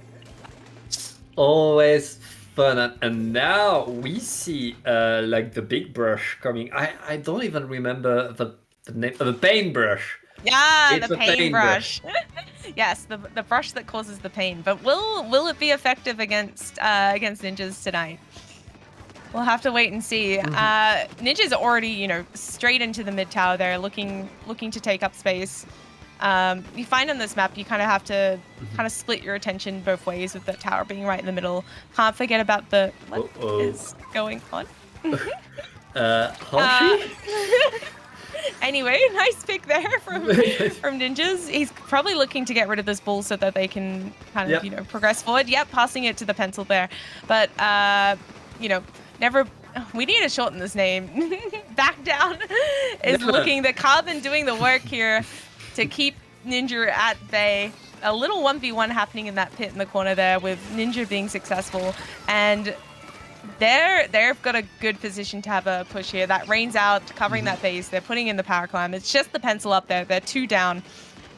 Always fun. And now we see like the big brush coming. I don't even remember the name of the paintbrush. Yeah, It's the a paintbrush. Yes, the brush that causes the pain. But will it be effective against ninjas tonight? We'll have to wait and see. Ninja's already, straight into the mid tower there, looking to take up space. You find on this map, you kind of have to kind of split your attention both ways, with the tower being right in the middle. Can't forget about what is going on. Hoshi? Anyway, nice pick there from Ninjas. He's probably looking to get rid of this bull so that they can kind of, progress forward. Yep, passing it to the pencil there. But, never We need to shorten this name. Back down is Never. looking the Carbon doing the work here to keep Ninja at bay. A little 1v1 happening in that pit in the corner there with Ninja being successful, and they've got a good position to have a push here. That rain's out, covering that base. They're putting in the power climb. It's just the pencil up there. They're 2 down.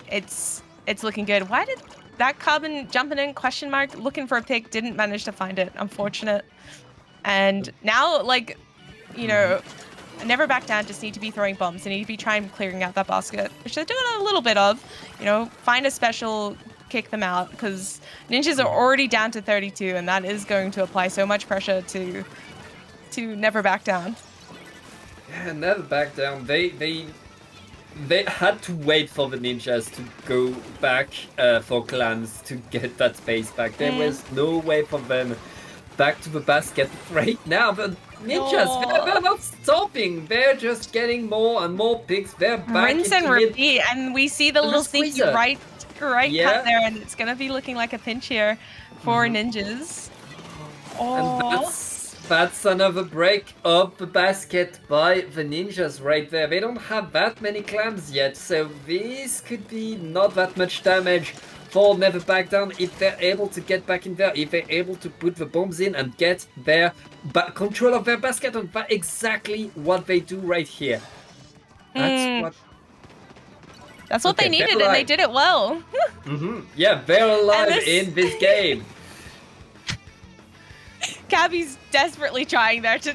It's looking good. Why did that Carbon jumping in, question mark, looking for a pick, didn't manage to find it. Unfortunate. And now, like, you know, never back down, just need to be throwing bombs. They need to be trying clearing out that basket, which they're doing a little bit of. You know, find a special, kick them out, because Ninjas are already down to 32, and that is going to apply so much pressure to never back down. Yeah, never back down. They had to wait for the Ninjas to go back for clans to get that space back. There was no way for them back to the basket right now. But Ninjas, they're not stopping. They're just getting more and more picks. They're back Rinse and into mid. repeat, and we see the little sneaky squeezer. right Yeah. cut there, and it's gonna be looking like a pinch here for Ninjas. And that's another break of the basket by the Ninjas right there. They don't have that many clams yet, so this could be not that much damage for Never Back Down if they're able to get back in there, if they're able to put the bombs in and get their control of their basket, and that's exactly what they do right here. That's what they Okay, needed, they're and they alive. did it well. Yeah, they're alive this- in this game. Gabby's desperately trying there to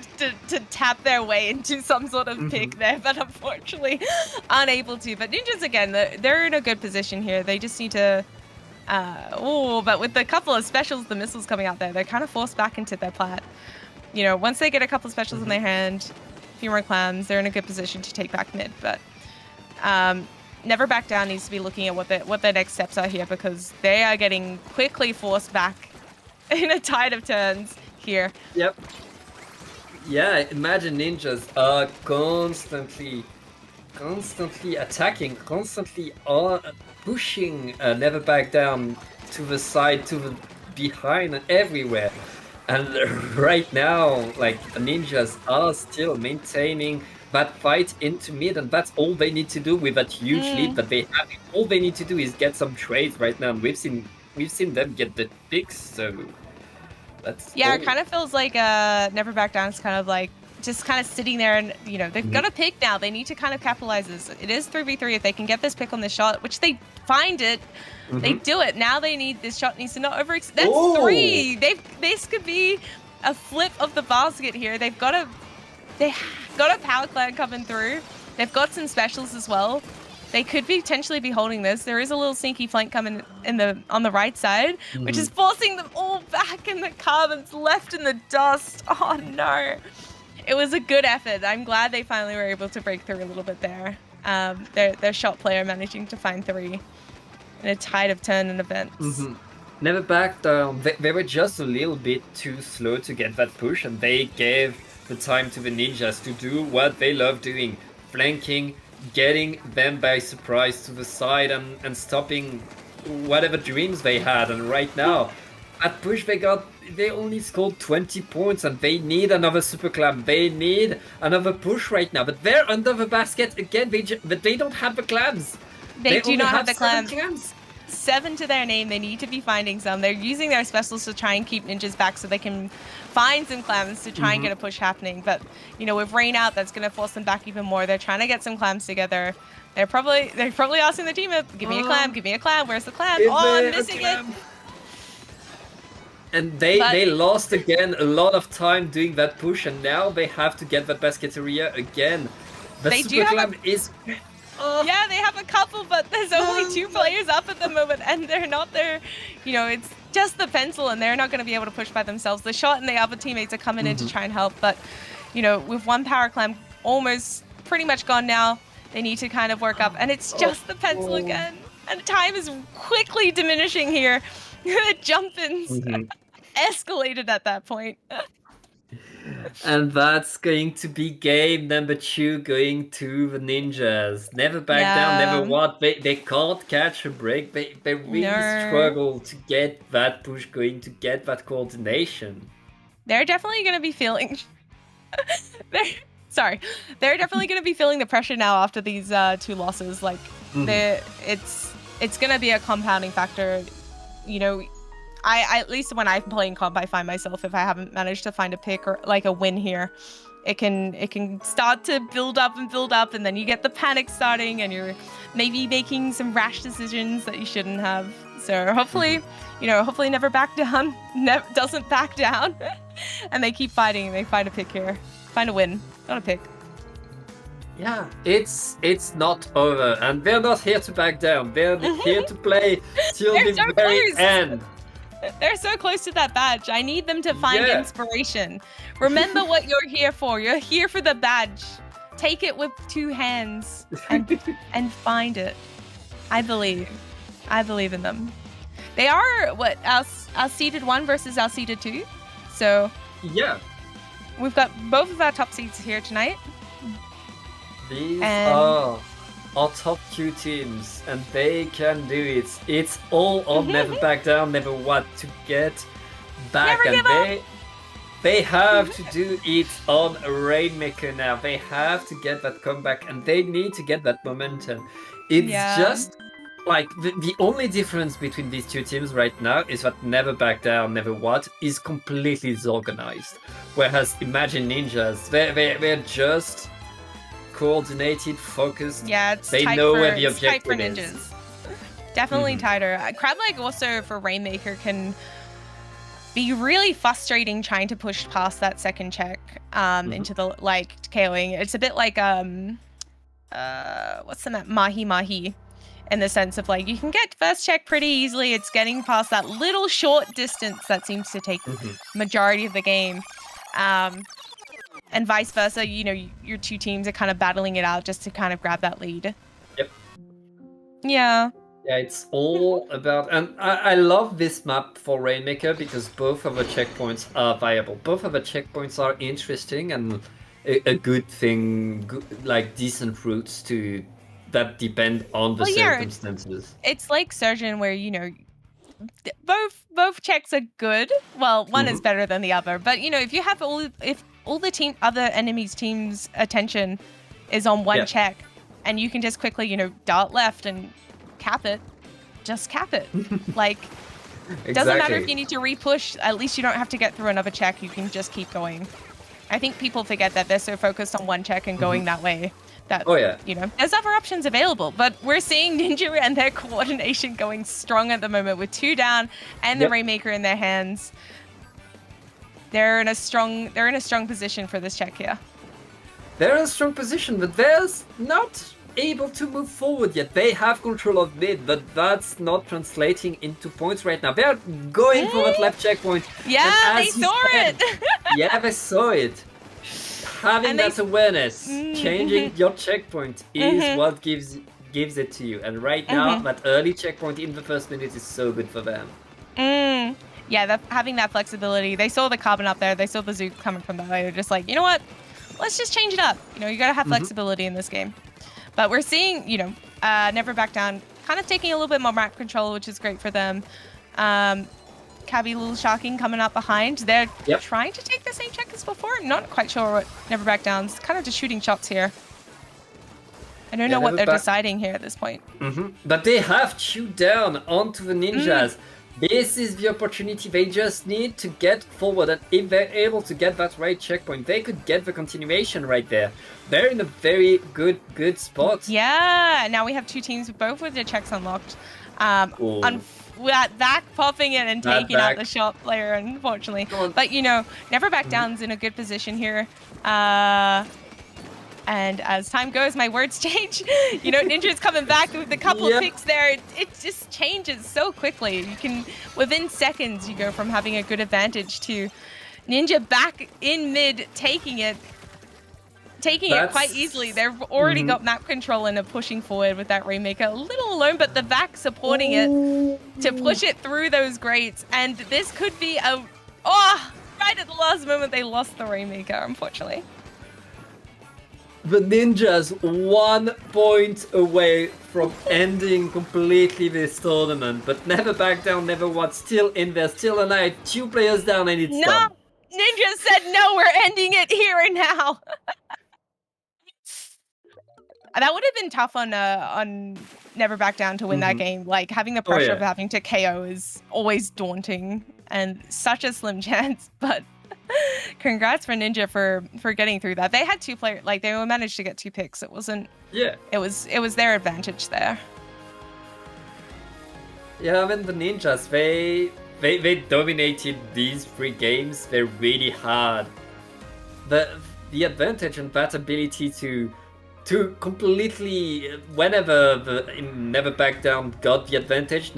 tap their way into some sort of pick there, but unfortunately unable to. But Ninjas, again, they're in a good position here. They just need to... but with a couple of specials, the missiles coming out there, they're kind of forced back into their plat. You know, once they get a couple of specials in their hand, a few more clams, they're in a good position to take back mid. But Never Back Down needs to be looking at what their next steps are here, because they are getting quickly forced back in a tide of turns here. Yep. Yeah, imagine Ninjas are constantly attacking, constantly pushing Never Back Down to the side, to the behind, and everywhere. And right now, like, Ninjas are still maintaining that fight into mid, and that's all they need to do with that huge lead that they have. All they need to do is get some trades right now, and we've seen them get the picks, so that's Yeah, it kind of feels like Never Back Down is kind of like just kind of sitting there, and you know they've got a pick now. They need to kind of capitalize this. It is 3v3. If they can get this pick on this shot, which they find it, they do it. Now they need this shot needs to not overextend. That's 3. This could be a flip of the basket here. They've got a power clan coming through. They've got some specials as well. They could potentially be holding this. There is a little sneaky flank coming on the right side, which is forcing them all back, and the Carbon's left in the dust. Oh no. It was a good effort. I'm glad they finally were able to break through a little bit there. Their shot player managing to find 3 in a tide of turn and events. Never Back Down. They were just a little bit too slow to get that push, and they gave the time to the Ninjas to do what they love doing, flanking, getting them by surprise to the side, and stopping whatever dreams they had. And right now, at push they only scored 20 points, and they need another super clam. They need another push right now, but they're under the basket again. But they don't have the clams. They do only not have the 7 clams. 7 to their name. They need to be finding some. They're using their specials to try and keep Ninjas back so they can find some clams to try and get a push happening. But you know, with rain out, that's going to force them back even more. They're trying to get some clams together. They're probably asking the team, "Give me a clam, give me a clam. Where's the clam? Oh, I'm missing it." And they lost again a lot of time doing that push, and now they have to get that basket area again. The They do super have clam is. Yeah, they have a couple, but there's only 2 players up at the moment, and they're not there. You know, it's just the pencil, and they're not going to be able to push by themselves. The shot and the other teammates are coming in to try and help, but you know, with one power clam almost pretty much gone now, they need to kind of work up, and it's just the pencil again, and time is quickly diminishing here. The jump-ins escalated at that point. And that's going to be game number 2 going to the Ninjas. Never back down, never what. They can't catch a break. They really struggle to get that push going, to get that coordination. They're definitely going to be feeling they're, sorry, they're definitely going to be feeling the pressure now after these 2 losses. Like, it's going to be a compounding factor. You know, I at least when I'm playing comp, I find myself, if I haven't managed to find a pick or like a win here, it can start to build up, and then you get the panic starting, and you're maybe making some rash decisions that you shouldn't have. So hopefully, hopefully never back down, doesn't back down, and they keep fighting. They find a pick here, find a win, not a pick. Yeah, it's not over, and they're not here to back down. They're here to play till the so very close. end. They're so close to that badge. I need them to find inspiration. Remember what you're here for. You're here for the badge. Take it with 2 hands and find it. I believe in them. They are our seeded 1 versus our seeded 2. So Yeah, we've got both of our top seeds here tonight. these are our top 2 teams, and they can do it. It's all on never back down, never what to get back, Never give and they have to do it on Rainmaker now. They have to get that comeback, and they need to get that momentum. It's just like the only difference between these 2 teams right now is that never back down, never what is completely disorganized, whereas Imagine Ninjas, they're just coordinated, focused. Yeah, it's they tight know for, where the it's tight for objective ninjas. is. Definitely tighter. Crab Leg also for Rainmaker can be really frustrating trying to push past that second check into the KOing. It's a bit like what's the map? Mahi Mahi, in the sense of like you can get first check pretty easily. It's getting past that little short distance that seems to take majority of the game. And vice versa, your 2 teams are kind of battling it out just to kind of grab that lead. Yep. Yeah. Yeah, it's all about, and I love this map for Rainmaker because both of the checkpoints are viable. Both of the checkpoints are interesting and a good thing, like decent routes that depend on the circumstances. It's like Surgeon where, both checks are good. Well, one is better than the other, but if you have all the other enemies' team's attention is on one check, and you can just quickly, dart left and cap it, just cap it. Like, doesn't matter if you need to re-push, at least you don't have to get through another check, you can just keep going. I think people forget that they're so focused on one check and going that way that, there's other options available, but we're seeing Ninja and their coordination going strong at the moment with 2 down and the Rainmaker in their hands. They're in a strong position for this check here. They're in a strong position, but they're not able to move forward yet. They have control of mid, but that's not translating into points right now. They're going for that left checkpoint. Yeah, they saw it. Yeah, they saw it. Having that awareness, changing your checkpoint is what gives it to you. And right now, that early checkpoint in the first minute is so good for them. Yeah, having that flexibility. They saw the carbon up there. They saw the Zook coming from that way. They're just like, you know what? Let's just change it up. You gotta have flexibility in this game. But we're seeing, Never Back Down kind of taking a little bit more map control, which is great for them. Cabby, Little Sharking coming up behind. They're trying to take the same check as before. I'm not quite sure what Never Back Down's kind of just shooting shots here. I don't know what they're deciding here at this point. But they have chewed down onto the ninjas. This is the opportunity. They just need to get forward, and if they're able to get that right checkpoint, they could get the continuation right there. They're in a very good spot. Yeah, now we have 2 teams both with their checks unlocked. That popping it and taking out the shot player, unfortunately. But Never Back Down's in a good position here. And as time goes, my words change. Ninja's coming back with a couple of picks there. It just changes so quickly. You can, within seconds, you go from having a good advantage to Ninja back in mid, taking it quite easily. They've already got map control and are pushing forward with that Rainmaker a little alone, but the back supporting it to push it through those grates. And this could be right at the last moment, they lost the Rainmaker, unfortunately. The Ninjas 1 point away from ending completely this tournament, but Never Back Down, never what, still in there, still alive, 2 players down, and it's done. Ninja said no, we're ending it here and now. That would have been tough on Never Back Down to win that game. Like, having the pressure of having to KO is always daunting and such a slim chance. But congrats for Ninja for getting through that. They had 2 players, like, they managed to get 2 picks. It wasn't. Yeah. It was their advantage there. Yeah, I mean the Ninjas, they dominated these 3 games. They're really hard. The advantage and that ability to completely, whenever the Never Back Down got the advantage,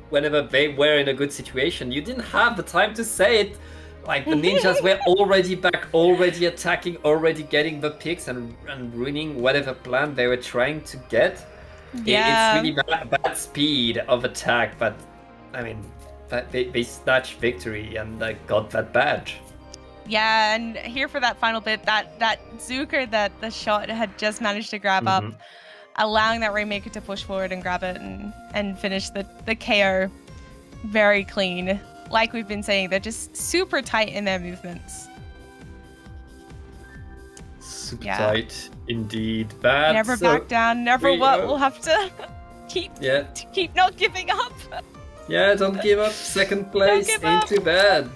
whenever they were in a good situation, you didn't have the time to say it. Like, the Ninjas were already back, already attacking, already getting the picks and ruining whatever plan they were trying to get. Yeah. It's really bad speed of attack, but I mean, they snatched victory and got that badge. Yeah, and here for that final bit, that Zucker that the shot had just managed to grab up, allowing that Rainmaker to push forward and grab it and finish the KO very clean. Like we've been saying, they're just super tight in their movements. Super tight, indeed. Bad. Never back down, never what. We'll have to keep not giving up. Yeah, don't give up. Second place ain't too bad.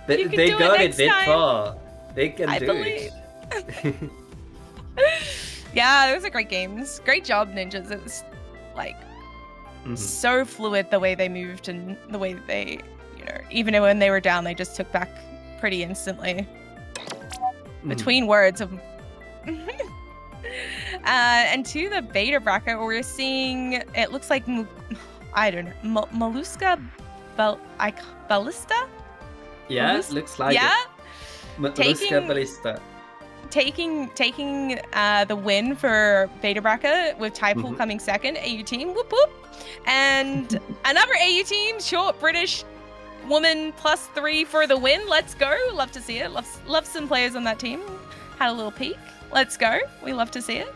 They got it that far. They can do it. Yeah, those are great games. Great job, Ninjas. It was like so fluid the way they moved and the way that they, even when they were down, they just took back pretty instantly. Between words of. And to the beta bracket, we're seeing, it looks like, I don't know, Maluska Ballista? Yeah, it looks like it. Maluska Ballista. Taking the win for beta bracket with Dapple coming second. AU team, whoop whoop. And another AU team, short British woman +3 for the win. Let's go. Love to see it. Love some players on that team. Had a little peek. Let's go. We love to see it.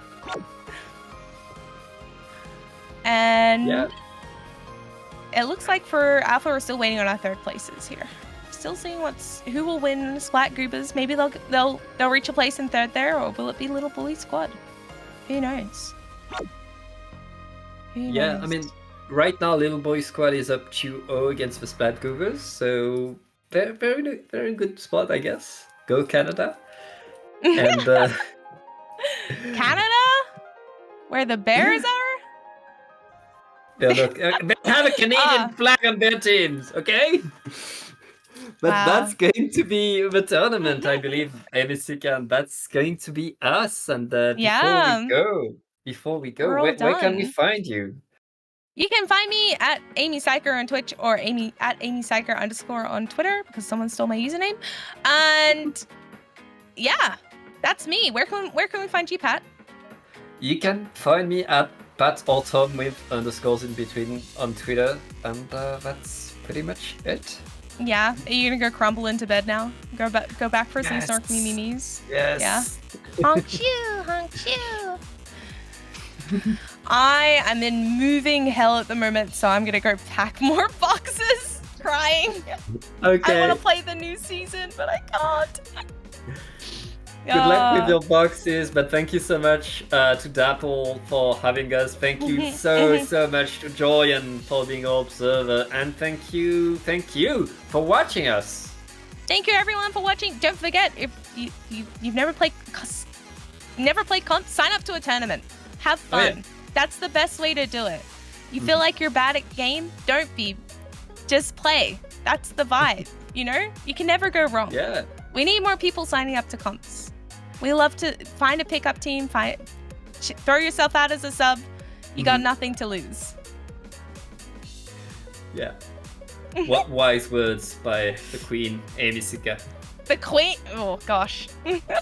And it looks like for Alpha, we're still waiting on our 3rd places here. Still seeing who will win Splat Goobers. Maybe they'll reach a place in 3rd there, or will it be Little Bully Squad? Who knows? Yeah, I mean, right now Little Boy Squad is up 2-0 against the Splat Goobers, so they're very good spot, I guess. Go Canada. And Canada, where the Bears are. They have a Canadian flag on their teams, okay? But that's going to be the tournament, I believe, Emisika, and that's going to be us. And before we go, where can we find you? You can find me at Amy Syker on Twitch or at Amy Syker _ on Twitter because someone stole my username. And yeah, that's me. Where can we find you, Pat? You can find me at Pat or Tom with underscores in between on Twitter, and that's pretty much it. Yeah, are you gonna go crumble into bed now? Go back for some snark memes. Yes. Yeah. Honk chew. I am in moving hell at the moment, so I'm gonna go pack more boxes. Crying. Okay. I want to play the new season, but I can't. Good luck with your boxes, but thank you so much to Dapple for having us. Thank you so much to Joyan for being our observer, and thank you for watching us. Thank you everyone for watching. Don't forget, if you've never played comp, sign up to a tournament. Have fun. Oh, yeah. That's the best way to do it. You feel like you're bad at game? Don't be. Just play. That's the vibe. You can never go wrong. Yeah. We need more people signing up to comps. We love to find a pickup team, throw yourself out as a sub. You got nothing to lose. Yeah. What wise words by the Queen, Amy Sika. The Queen? Oh, gosh.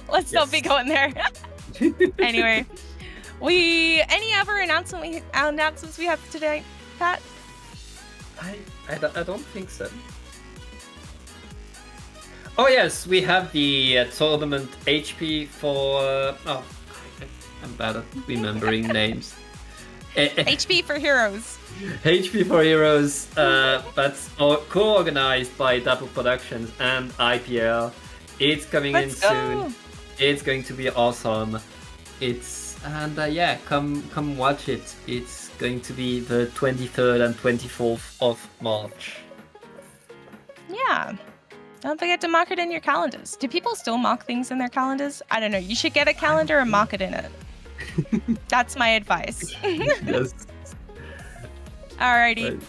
Let's not be going there. Anyway, any other announcements we have today, Pat? I don't think so. Oh yes, we have the tournament HP for... I'm bad at remembering names. HP for Heroes. HP for Heroes, that's co-organized by Dapple Productions and IPL. It's coming in Let's go. soon. It's going to be awesome. Come watch it. It's going to be the 23rd and 24th of March. Yeah. Don't forget to mark it in your calendars. Do people still mark things in their calendars? I don't know. You should get a calendar and mark it in it. That's my advice. Yes. Alrighty.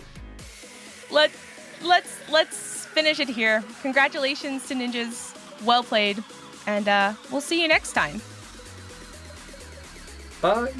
Let's finish it here. Congratulations to Ninjas. Well played. And we'll see you next time. Bye.